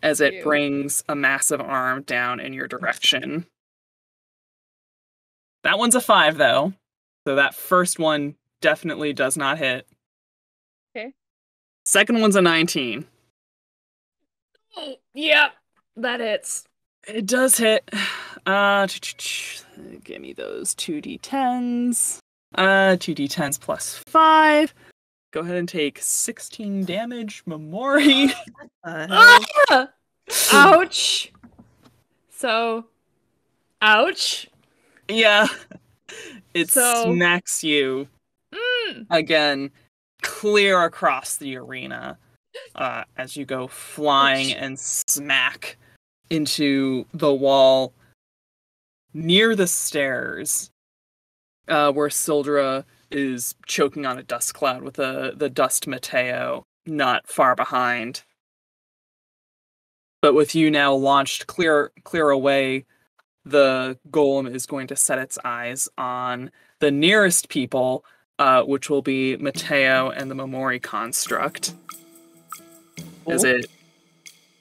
as it Ew. brings a massive arm down in your direction. That one's a 5, though. So that first one definitely does not hit. Okay. Second one's a 19. Yep, that hits. It does hit. Give me those 2d10s. 2d10s plus 5. Go ahead and take 16 damage, Momori. Ah! Ouch. So, ouch. Yeah. It So- smacks you again, clear across the arena, as you go flying Ouch. and smack into the wall near the stairs, where Sildra is choking on a dust cloud with the dust Mateo not far behind. But with you now launched clear away, the golem is going to set its eyes on the nearest people, which will be Mateo and the Momori construct. As it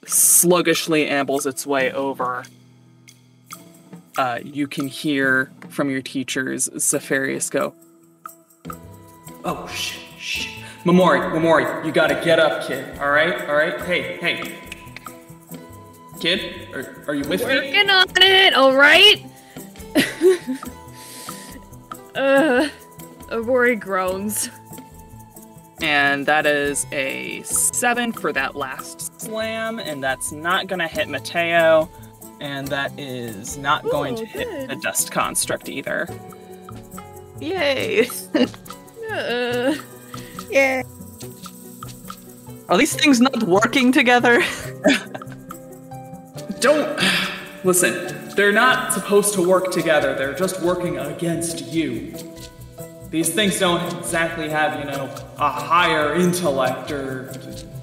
sluggishly ambles its way over. You can hear from your teachers, Zephyrius go, "Oh, shit. Momori, you gotta get up, kid. All right? Hey. Kid, are you with me?" Working on it, alright? Rory groans. And that is a 7 for that last slam, and that's not gonna hit Mateo, and that is not going to hit good. the dust construct either. Yay! Yeah. Are these things not working together? Don't listen. They're not supposed to work together. They're just working against you. These things don't exactly have, a higher intellect or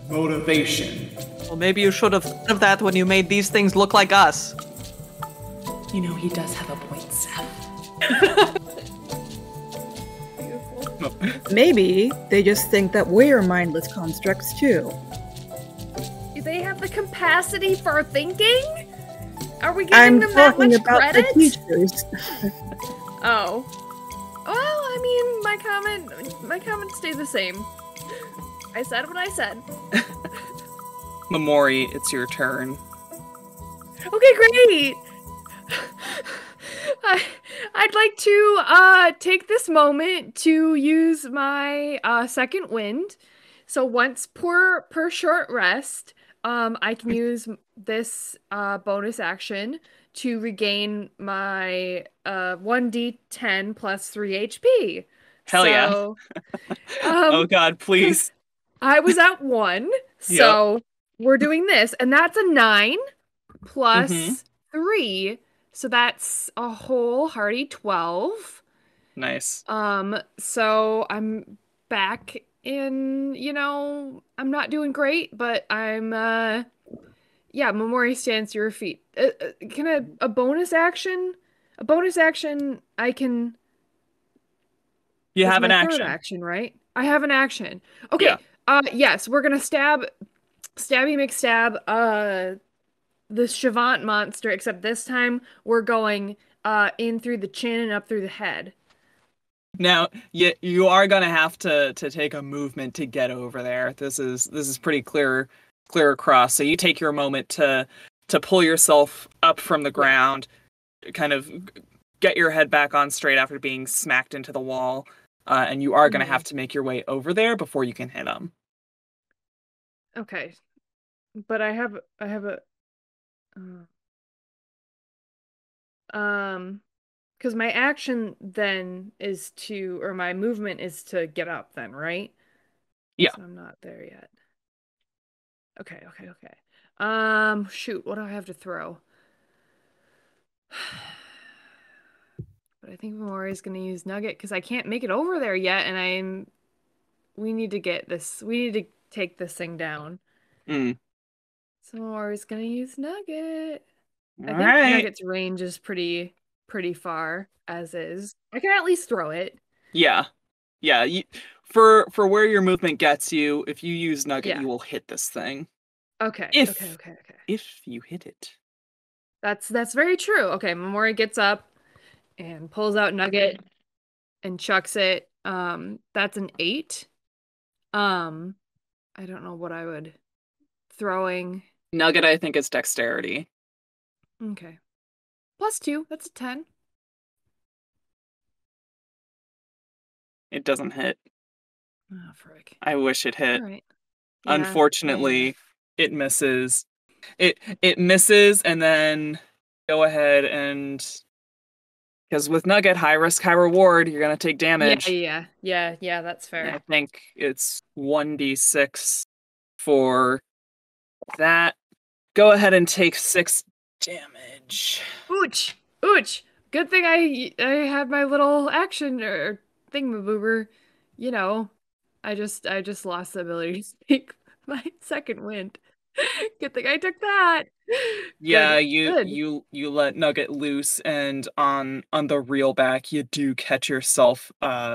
motivation. Well, maybe you should have thought of that when you made these things look like us. He does have a point, Seth. Maybe they just think that we're mindless constructs too. Do they have the capacity for thinking? Are we I'm giving them that talking much about credit? the teachers. Oh. Well, I mean, my comment stayed the same. I said what I said. Momori, it's your turn. Okay, great. I'd like to take this moment to use my second wind. So once per short rest, I can use this bonus action to regain my 1d10 plus 3 HP. Hell yeah. So, Oh god, please. I was at 1, so we're doing this, and that's a 9 plus 3, so that's a whole hearty 12. Nice. So I'm back in, I'm not doing great, but I'm, Momori stands to your feet. Can a bonus action? A bonus action, I can... You That's have an my third action. action, right? I have an action. Okay. Yeah. Yes, we're gonna stabby McStab, the Shavant monster, except this time we're going in through the chin and up through the head. Now, you are gonna have to take a movement to get over there. This is pretty clear across. So you take your moment to pull yourself up from the ground, kind of get your head back on straight after being smacked into the wall, and you are gonna have to make your way over there before you can hit him. Okay, but I have a because my action then is to, or my movement is to get up then, right? Yeah. So I'm not there yet. Okay. Shoot, what do I have to throw? But I think Momori's gonna use Nugget because I can't make it over there yet, and we need to take this thing down. Mm. So Momori's gonna use Nugget. I All think right. Nugget's range is pretty far as is. I can at least throw it. Yeah. Yeah. For where your movement gets you, if you use Nugget, Yeah. you will hit this thing. Okay. If Okay. if you hit it. That's very true. Okay, Momori gets up and pulls out Nugget and chucks it. That's an 8. I don't know what I would throwing. Nugget, I think, is dexterity. Okay. +2, that's a 10. It doesn't hit. Oh, frick. I wish it hit. All right. Yeah, Unfortunately, it misses. It misses, and then go ahead and because with Nugget, high risk, high reward, you're gonna take damage. Yeah, that's fair. I think it's 1d6 for that. Go ahead and take 6 damage. Ouch! Ouch! Good thing I had my little action or thingamaboober. You know, I just lost the ability to speak my second wind. Good thing I took that. Yeah, Good. you let Nugget loose, and on the reel back, you do catch yourself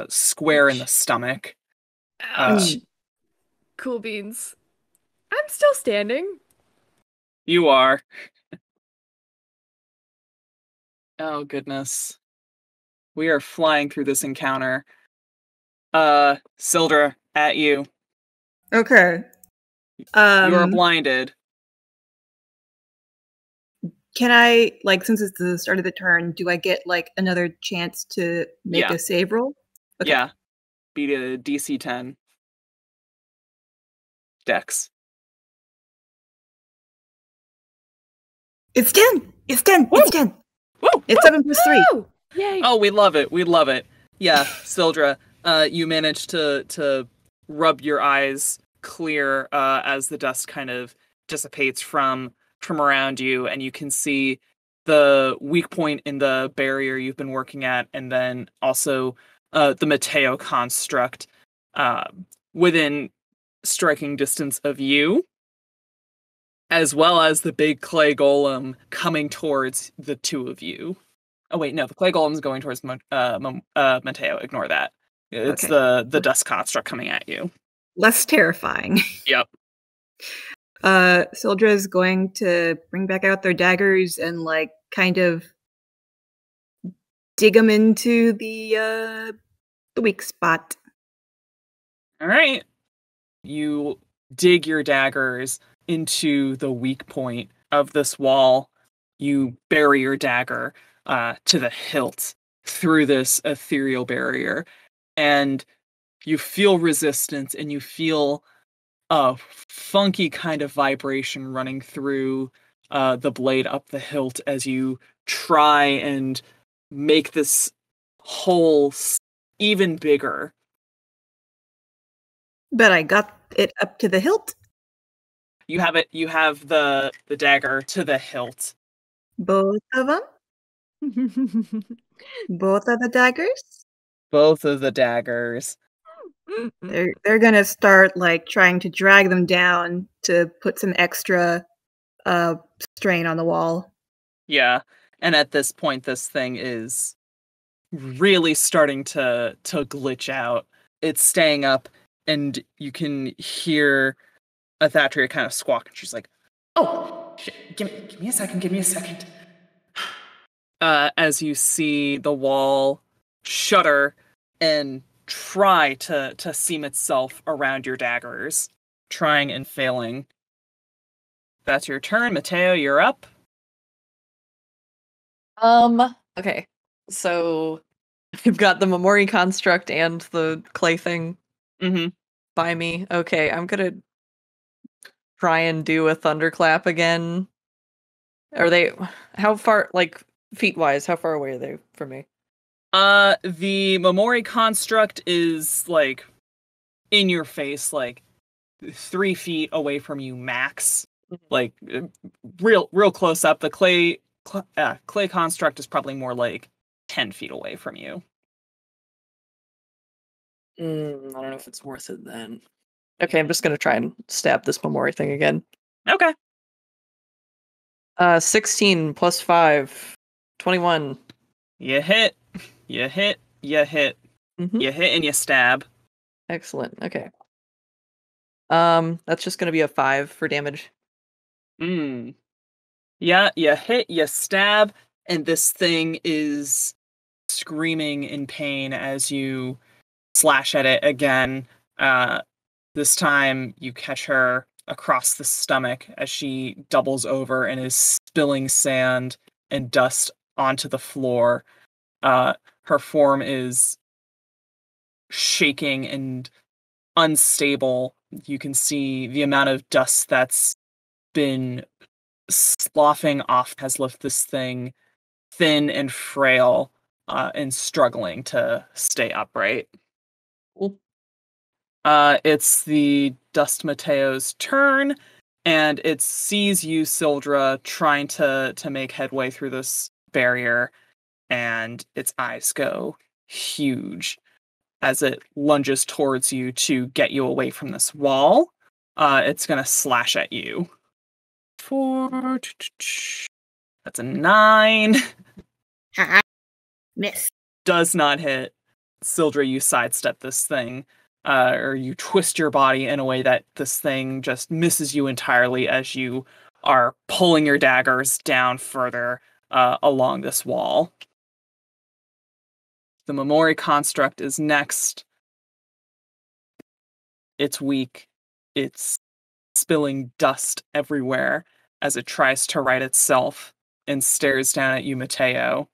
square in the stomach. Ouch. Cool beans. I'm still standing. You are. Oh goodness. We are flying through this encounter. Sildra, at you. Okay. You are Um, blinded. can I, like, since it's the start of the turn, do I get, like, another chance to make Yeah. a save roll? Okay. Yeah. Beat a DC 10. Dex. It's 10! It's 10! Woo! It's 10! Woo! It's 7 plus 3. Woo! Yay! Oh, we love it. We love it. Yeah, Sildra, you managed to rub your eyes clear as the dust kind of dissipates from around you, and you can see the weak point in the barrier you've been working at, and then also the Mateo construct within striking distance of you, as well as the big clay golem coming towards the two of you. Oh wait, no, the clay golem's going towards Mateo. Ignore that. It's Okay. the dust construct coming at you. Less terrifying. Yep. Sildra is going to bring back out their daggers and, like, kind of dig them into the weak spot. All right. You dig your daggers into the weak point of this wall. You bury your dagger to the hilt through this ethereal barrier, and you feel resistance, and you feel a funky kind of vibration running through the blade up the hilt as you try and make this hole even bigger. But I got it up to the hilt. You have it. You have the dagger to the hilt. Both of them? Both of the daggers? Both of the daggers. They're gonna start, like, trying to drag them down to put some extra strain on the wall. Yeah, and at this point, this thing is really starting to glitch out. It's staying up, and you can hear Athatria kind of squawk, and she's like, "Oh, shit, give me a second, give me a second." As you see the wall shudder and try to seam itself around your daggers, trying and failing. That's your turn, Mateo. You're up. Okay. So I've got the Momori construct and the clay thing Mm-hmm. by me. Okay, I'm gonna try and do a thunderclap again. Are they how far, like, feet wise, how far away are they from me? The Momori construct is like in your face, like 3 feet away from you max. Like real close up. The clay construct is probably more like 10 feet away from you. I don't know if it's worth it then. Okay, I'm just gonna try and stab this Momori thing again. Okay. 16 plus 5, 21. You hit. You hit. You hit. Mhm. You hit and you stab. Excellent. Okay. That's just gonna be a 5 for damage. Yeah, you hit, you stab, and this thing is screaming in pain as you slash at it again. This time you catch her across the stomach as she doubles over and is spilling sand and dust onto the floor. Her form is shaking and unstable. You can see the amount of dust that's been sloughing off has left this thing thin and frail and struggling to stay upright. Cool. It's the Dust Mateo's turn, and it sees you, Sildra, trying to make headway through this barrier, and its eyes go huge as it lunges towards you to get you away from this wall. It's going to slash at you. 4. That's a 9. Miss. Does not hit. Sildra, you sidestep this thing, or you twist your body in a way that this thing just misses you entirely as you are pulling your daggers down further along this wall. The Momori construct is next. It's weak. It's spilling dust everywhere as it tries to right itself and stares down at you, Mateo.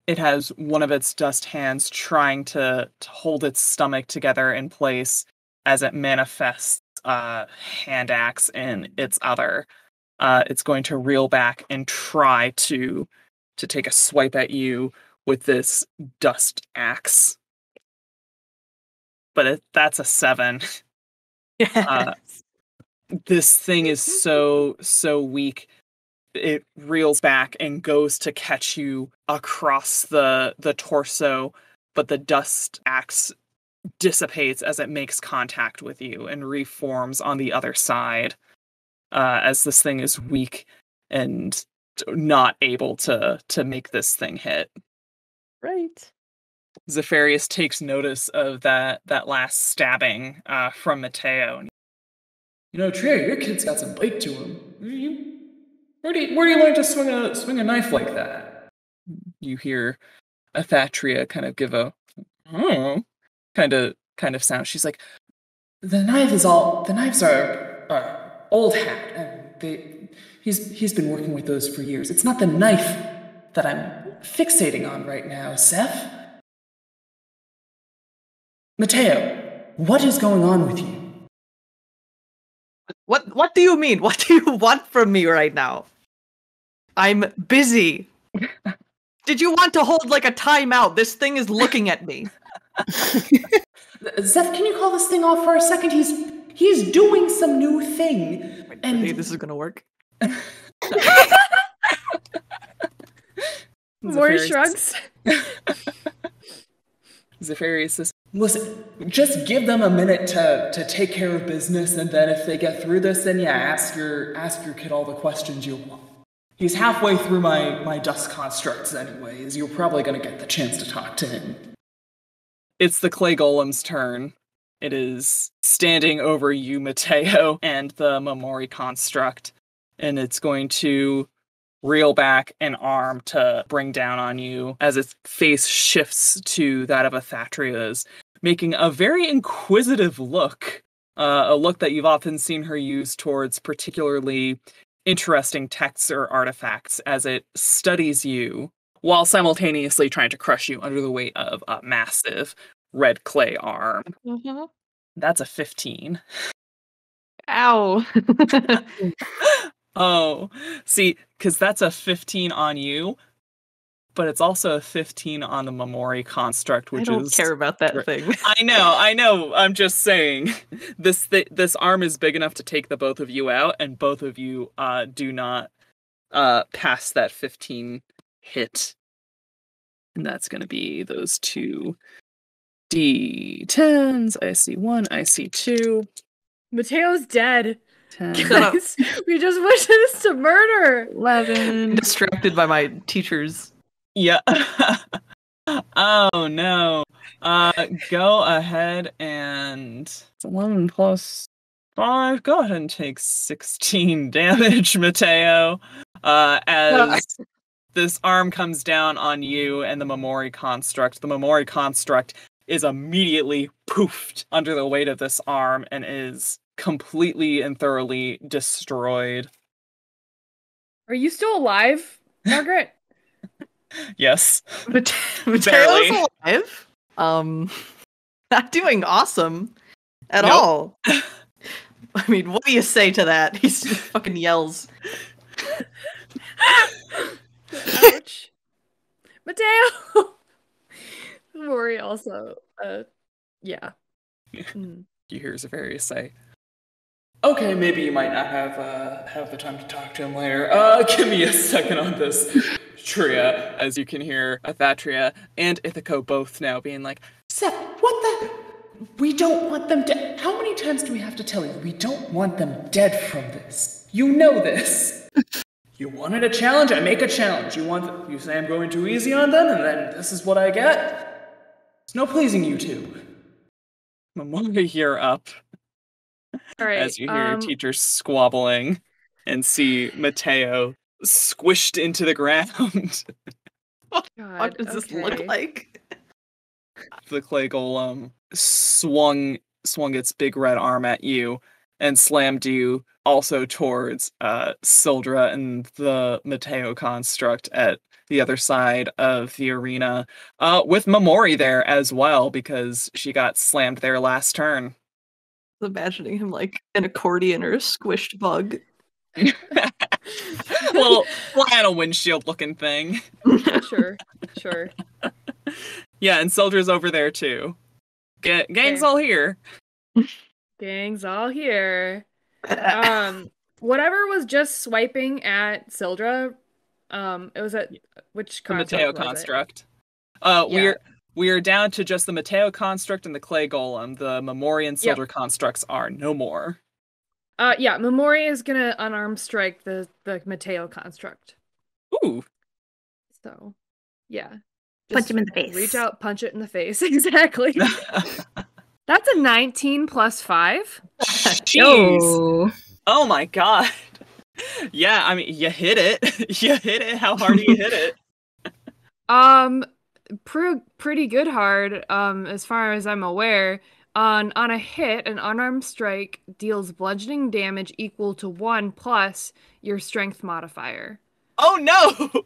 It has one of its dust hands trying to hold its stomach together in place as it manifests hand axe in its other. It's going to reel back and try to take a swipe at you with this dust axe. But that's a 7. This thing is so weak. It reels back and goes to catch you across the torso, but the dust axe dissipates as it makes contact with you and reforms on the other side, as this thing is weak and not able to make this thing hit. Right. Zephyrius takes notice of that last stabbing from Mateo. You know, Trio, your kid's got some bite to him. Where do you learn to swing a knife like that? You hear Athatria kind of give a kind of sound. She's like, the knives are old hat, and he's been working with those for years. It's not the knife that I'm fixating on right now, Seth. Mateo, what is going on with you? What do you mean? What do you want from me right now? I'm busy. Did you want to hold like a timeout? This thing is looking at me. Zeph, can you call this thing off for a second? He's doing some new thing. And really, this is gonna work. More shrugs. Zephyrius says, Listen, just give them a minute to take care of business, and then if they get through this, then yeah, ask your kid all the questions you want. He's halfway through my dust constructs anyways. You're probably going to get the chance to talk to him. it's the clay golem's turn. It is standing over you, Mateo, and the Momori construct, and it's going to reel back an arm to bring down on you as its face shifts to that of Athatria's, making a very inquisitive look, a look that you've often seen her use towards particularly interesting texts or artifacts as it studies you while simultaneously trying to crush you under the weight of a massive red clay arm. Mm-hmm. That's a 15. Ow. Oh, see, because that's a 15 on you, but it's also a 15 on the Momori construct, which I don't care about that thing. I know. I'm just saying, this arm is big enough to take the both of you out, and both of you do not pass that 15 hit, and that's going to be those two D10s. I see 1, I see 2. Mateo's dead. 10, Guys, we just witnessed a murder. 11. Distracted by my teachers. Yeah. Oh no. Go ahead and it's 11 plus 5. Go ahead and take 16 damage, Mateo. As this arm comes down on you and the Momori construct. The Momori construct is immediately poofed under the weight of this arm and is completely and thoroughly destroyed. Are you still alive, Margaret? Yes. Mateo's alive. Not doing awesome at all. I mean, what do you say to that? He just fucking yells. Ouch. Mateo! Momori also, yeah. You hear Zavarius say, Okay, maybe you might not have the time to talk to him later. Give me a second on this. Tria, as you can hear Athatria and Ithaco both now being like, Seth, what the? We don't want them dead. How many times do we have to tell you? We don't want them dead from this. You know this. You wanted a challenge, I make a challenge. You say I'm going too easy on them, and then this is what I get? It's no pleasing you two. Momori, you're up. All right, As you hear your teacher squabbling and see Mateo squished into the ground. What does this look like? The clay golem swung its big red arm at you and slammed you also towards Sildra and the Mateo construct at the other side of the arena, with Momori there as well because she got slammed there last turn. Imagining him like an accordion or a squished bug. Little flannel windshield looking thing. Sure. Yeah, and Sildra's over there too. Gang's all here. Gang's all here. Whatever was just swiping at Sildra, it was at which the Mateo was construct. Yeah. We are down to just the Mateo construct and the clay golem. The Momori and Sildra constructs are no more. Yeah, Momori is gonna unarmed strike the Mateo construct. Ooh. So, yeah. Punch him in the face. Reach out, punch it in the face. Exactly. That's a 19 plus 5. Jeez. Oh my god. Yeah, I mean, you hit it. You hit it. How hard do you hit it? Pretty good hard, as far as I'm aware. On a hit, an unarmed strike deals bludgeoning damage equal to 1 plus your strength modifier. Oh no!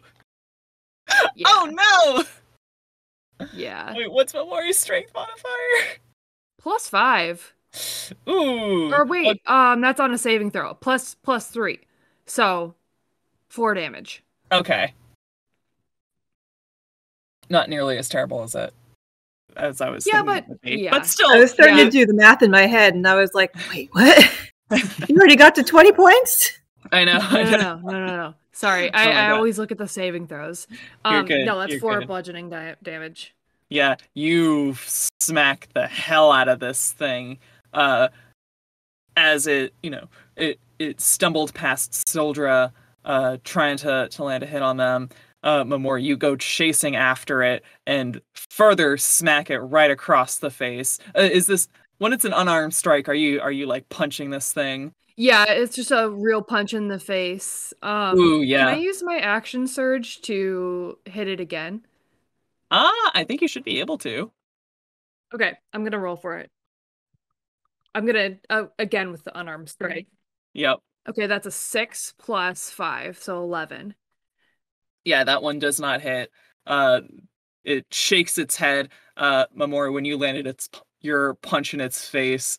Yeah. Oh no! Yeah. Wait, what's Momori's strength modifier? Plus 5. Ooh. Or wait, that's on a saving throw. Plus 3. So 4 damage. Okay. Not nearly as terrible as I was thinking it would be. But still, I was starting to do the math in my head, and I was like, "Wait, what? You already got to 20 points?" I know. No. Sorry, I always look at the saving throws. You're good. No, that's You're 4 good. bludgeoning damage. Yeah, you smack the hell out of this thing, as it stumbled past Sildra, trying to land a hit on them. Momori, you go chasing after it and further smack it right across the face. Is this when it's an unarmed strike? Are you like punching this thing? Yeah, it's just a real punch in the face. Ooh, yeah. Can I use my action surge to hit it again? I think you should be able to. Okay, I'm gonna roll for it. I'm gonna again with the unarmed strike. Yep. Okay, that's a 6 plus 5, so 11. Yeah, that one does not hit. It shakes its head. Momori, when you landed your punch in its face,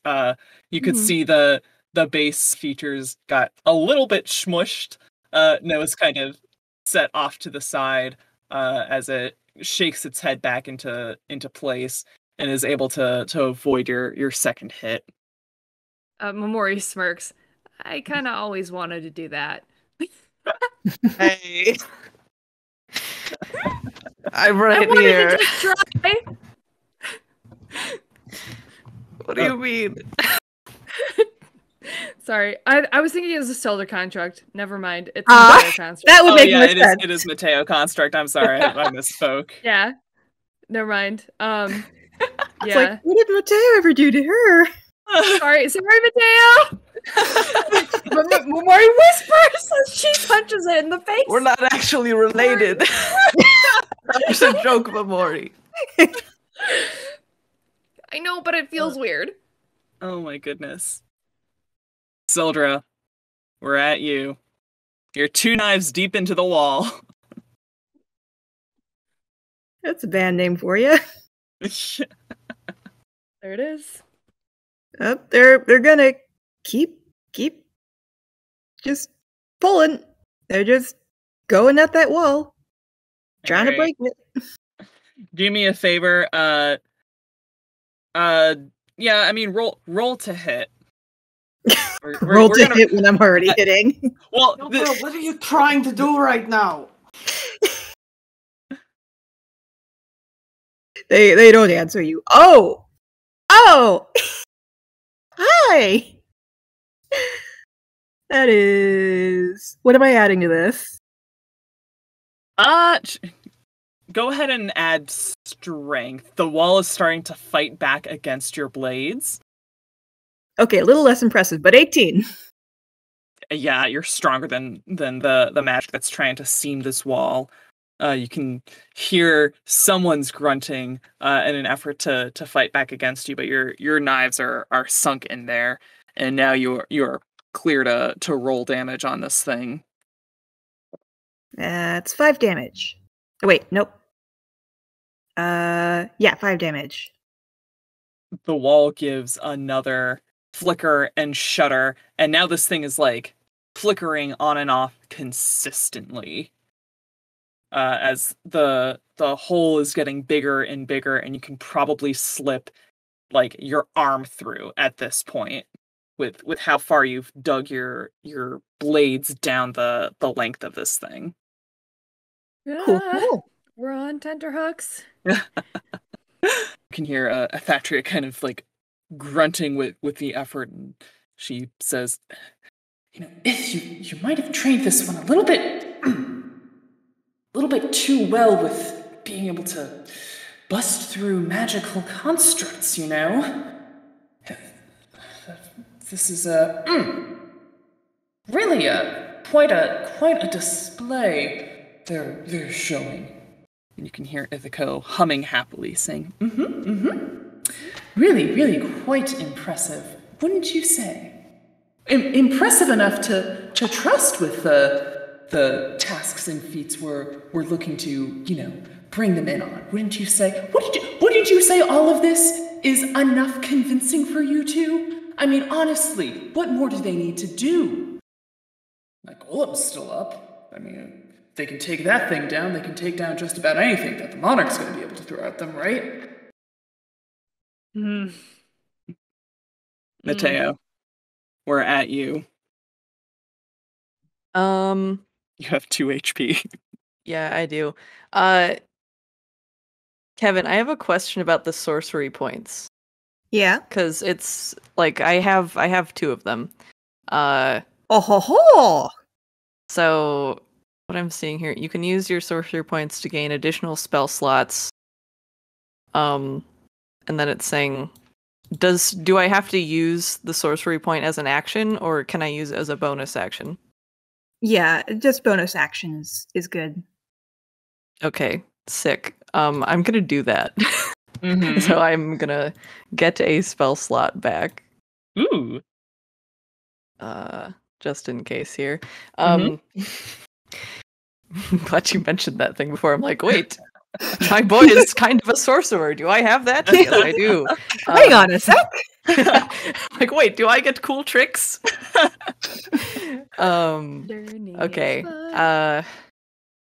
you could see the base features got a little bit smushed. Nose kind of set off to the side as it shakes its head back into place and is able to avoid your second hit. Momori smirks. I kind of always wanted to do that. Hey. I'm right I wanted here. to just try. What do you mean? Sorry. I was thinking it was a Sildra construct. Never mind. It's a Mateo construct. That would make more it sense. it is Mateo construct. I'm sorry, I misspoke. Yeah. Never mind. It's Yeah. like, what did Mateo ever do to her? Sorry, Mateo! Momori whispers as she punches it in the face. We're not actually related. That was a joke, Momori. I know, but it feels weird. Oh my goodness. Sildra, we're at you. You're 2 knives deep into the wall. That's a band name for you. There it is. Oh, they're gonna keep just pulling. They're just going at that wall, trying to break it. Do me a favor. Yeah, I mean, roll to hit. Roll to hit when I'm already hitting. Well, what are you trying to do right now? They don't answer you. Oh! Hi! That is... What am I adding to this? Go ahead and add strength. The wall is starting to fight back against your blades. Okay, a little less impressive, but 18. Yeah, you're stronger than the magic that's trying to seam this wall. You can hear someone's grunting in an effort to fight back against you, but your knives are sunk in there, and now you're clear to roll damage on this thing. That's 5 damage. Oh, wait, nope. Yeah, 5 damage. The wall gives another flicker and shudder, and now this thing is like flickering on and off consistently. As the hole is getting bigger and bigger, and you can probably slip like your arm through at this point with how far you've dug your blades down the length of this thing. Cool. We're on tenterhooks. You can hear Athatria kind of like grunting with the effort, and she says, You might have trained this one a little bit too well with being able to bust through magical constructs, This is really quite a display they're showing. and you can hear Ithaco humming happily, saying, Really, really quite impressive, wouldn't you say? Impressive enough to trust with the tasks and feats we're looking to, bring them in on, wouldn't you say? Wouldn't you say all of this is enough convincing for you two? I mean, honestly, what more do they need to do? My golem's still up. I mean, if they can take that thing down, they can take down just about anything that the monarch's going to be able to throw at them, right? Mateo, we're at you. You have 2 HP. Yeah, I do. Kevin, I have a question about the sorcery points. Yeah. Because it's like I have 2 of them. Oh ho ho! So what I'm seeing here, you can use your sorcery points to gain additional spell slots. And then it's saying, do I have to use the sorcery point as an action, or can I use it as a bonus action? Yeah, just bonus actions is good. Okay, sick. I'm gonna do that. So I'm gonna get a spell slot back. Ooh. Just in case here. Glad you mentioned that thing before. I'm like, wait, my boy is kind of a sorcerer. Do I have that? Yes, I do. Hang on a sec. Like, wait, do I get cool tricks? Okay.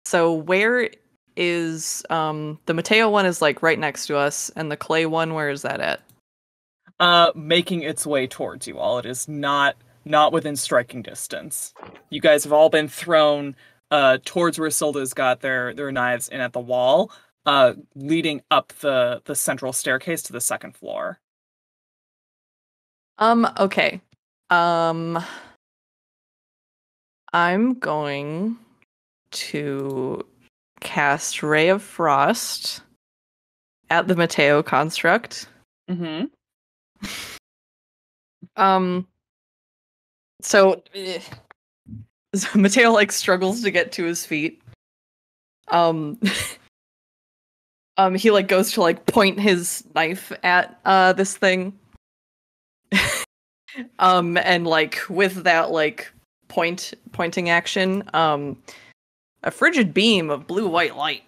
So where is the Mateo one is like right next to us, and the clay one, where is that at? Making its way towards you all. It is not within striking distance. You guys have all been thrown towards where Sildra's got their knives in at the wall, leading up the central staircase to the second floor. Okay. I'm going to cast Ray of Frost at the Mateo construct. Mm-hmm. So Mateo like struggles to get to his feet. He like goes to like point his knife at this thing. And like with that like pointing action, a frigid beam of blue-white light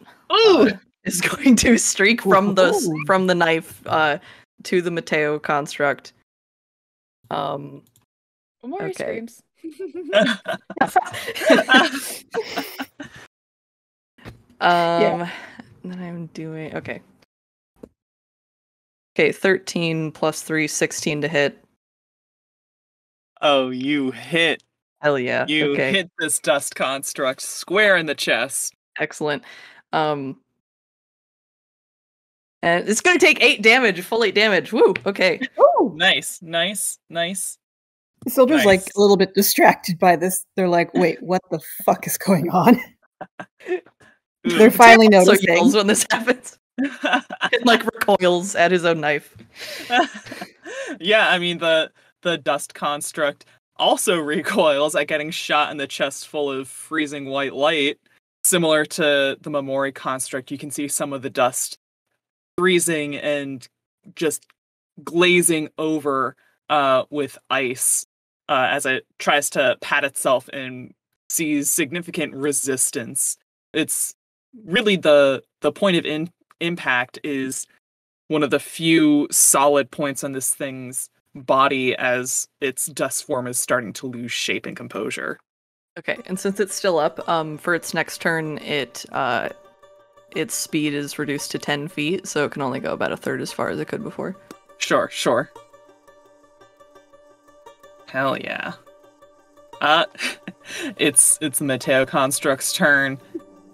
is going to streak from the knife to the Mateo construct. Momori Okay. screams. Then I'm doing okay. Okay, 13 plus 3, 16 to hit. Oh, you hit. Hell yeah. You okay. hit this dust construct square in the chest. Excellent. And it's gonna take 8 damage, full 8 damage. Woo, okay. Ooh! Nice. Sildra's like Nice. a little bit distracted by this. They're like, wait, what the fuck is going on? They're finally So noticing. yells when this happens. It like recoils at his own knife. Yeah, I mean the dust construct also recoils at getting shot in the chest full of freezing white light. Similar to the Momori construct, you can see some of the dust freezing and just glazing over with ice as it tries to pat itself and sees significant resistance. It's really the point of impact is one of the few solid points on this thing's body as its dust form is starting to lose shape and composure. Okay, and since it's still up, for its next turn, its speed is reduced to 10 feet, so it can only go about a third as far as it could before. Sure. Hell yeah. It's the Mateo construct's turn,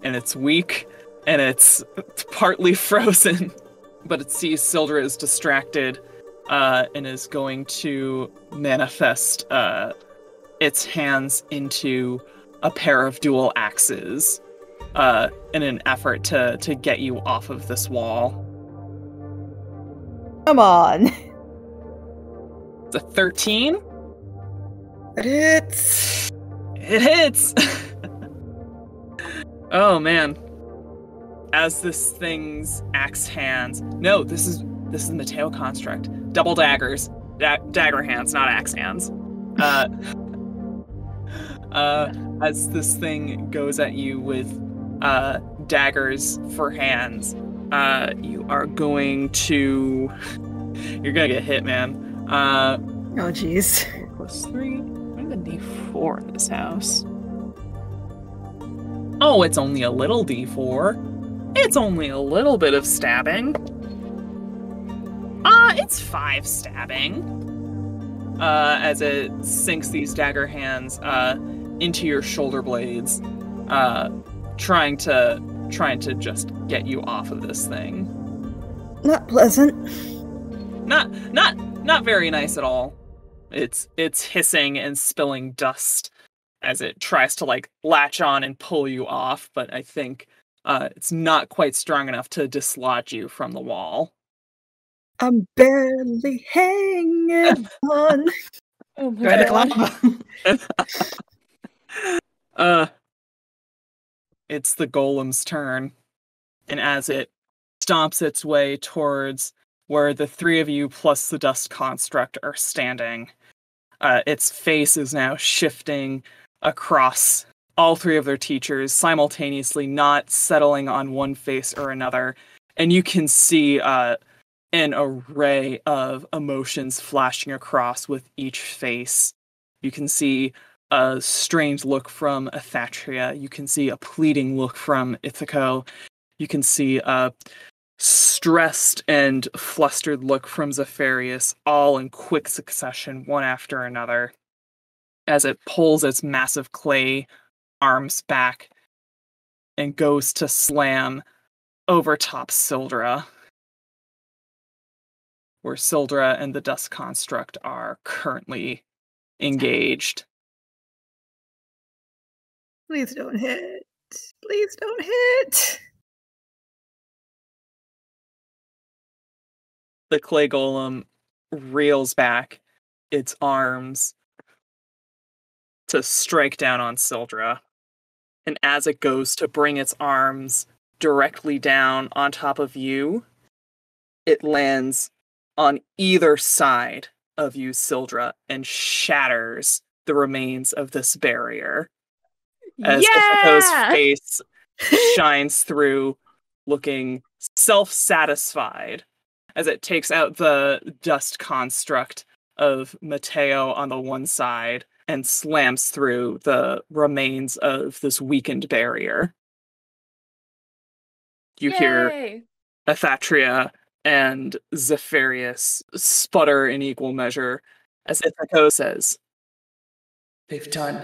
and it's weak, and it's partly frozen, but it sees Sildra is distracted, and is going to manifest its hands into a pair of dual axes in an effort to get you off of this wall. Come on. It's a 13. It It hits! Oh man. As this thing's axe hands... No, this is the Mateo construct. Double daggers. Dagger hands, not axe hands. As this thing goes at you with daggers for hands, you are going to... You're gonna get hit, man. oh jeez. 4+3. What is a D4 in this house? Oh, it's only a little D4. It's only a little bit of stabbing. It's 5 stabbing. As it sinks these dagger hands into your shoulder blades, trying to just get you off of this thing. Not pleasant. Not very nice at all. It's hissing and spilling dust as it tries to like latch on and pull you off, but I think it's not quite strong enough to dislodge you from the wall. I'm barely hanging on. Oh my god. It's the golem's turn, and as it stomps its way towards where the three of you plus the dust construct are standing, its face is now shifting across all three of their teachers simultaneously, not settling on one face or another, and you can see an array of emotions flashing across with each face. You can see a strange look from Athatria. You can see a pleading look from Ithaco. You can see a stressed and flustered look from Zephyrius, all in quick succession, one after another, as it pulls its massive clay arms back and goes to slam over top Sildra, where Sildra and the Dust Construct are currently engaged. Please don't hit. Please don't hit. The clay golem reels back its arms to strike down on Sildra. And as it goes to bring its arms directly down on top of you, it lands on either side of you, Sildra, and shatters the remains of this barrier. As Ithaco's face shines through, looking self-satisfied, as it takes out the dust construct of Mateo on the one side and slams through the remains of this weakened barrier. You hear Athatria and Zephyrus sputter in equal measure as Ithaco says, They've done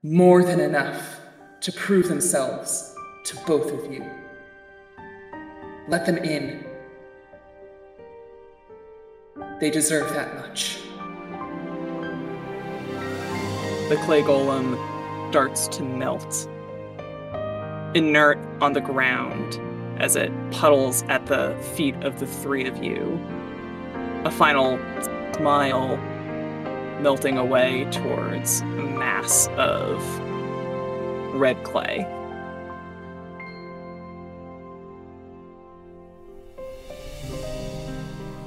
more than enough to prove themselves to both of you. Let them in. They deserve that much. The clay golem starts to melt, inert on the ground as it puddles at the feet of the three of you. A final smile melting away towards a mass of red clay.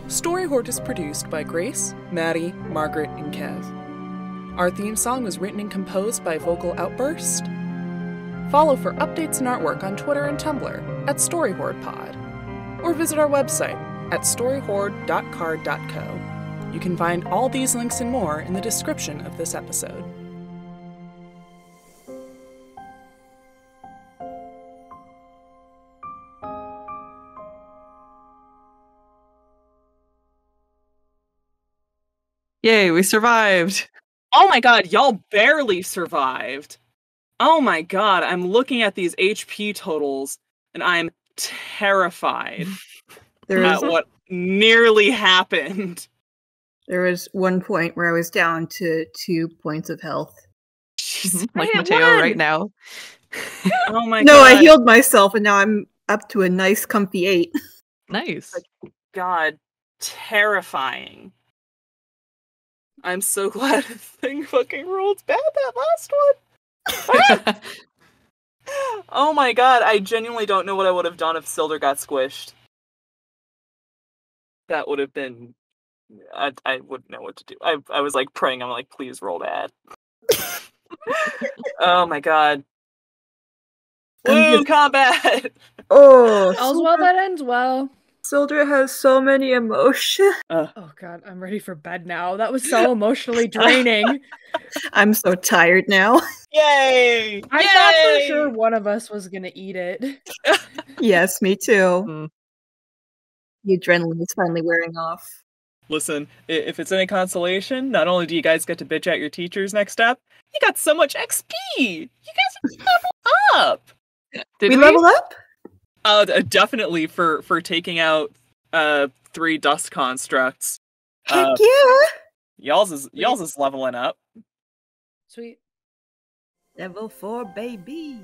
Story Hoard is produced by Grace, Maddie, Margaret, and Kev. Our theme song was written and composed by Vocal Outburst. Follow for updates and artwork on Twitter and Tumblr at StoryHoardPod, or visit our website at storyhoard.card.co. You can find all these links and more in the description of this episode. Yay, we survived! Oh my god, y'all barely survived. Oh my god, I'm looking at these HP totals and I'm terrified at what nearly happened. There was one point where I was down to 2 points of health. Like Mateo right now. Oh my god. No, I healed myself and now I'm up to a nice comfy 8. Nice. God, terrifying. I'm so glad the thing fucking rolled bad that last one. Oh my god, I genuinely don't know what I would have done if Sildra got squished. That would have been... I wouldn't know what to do. I was like praying, I'm like, please roll bad. Oh my god. Woo, combat! Oh, All's well that ends well. Sildra has so many emotions. Oh god, I'm ready for bed now. That was so emotionally draining. I'm so tired now. Yay! I thought for sure one of us was gonna eat it. Yes, me too. The adrenaline is finally wearing off. Listen, if it's any consolation, not only do you guys get to bitch at your teachers next up, you got so much XP! You guys leveled up! Did we leveled up? Definitely for taking out 3 dust constructs. Heck yeah! Y'all's is leveling up. Sweet. Level 4, baby.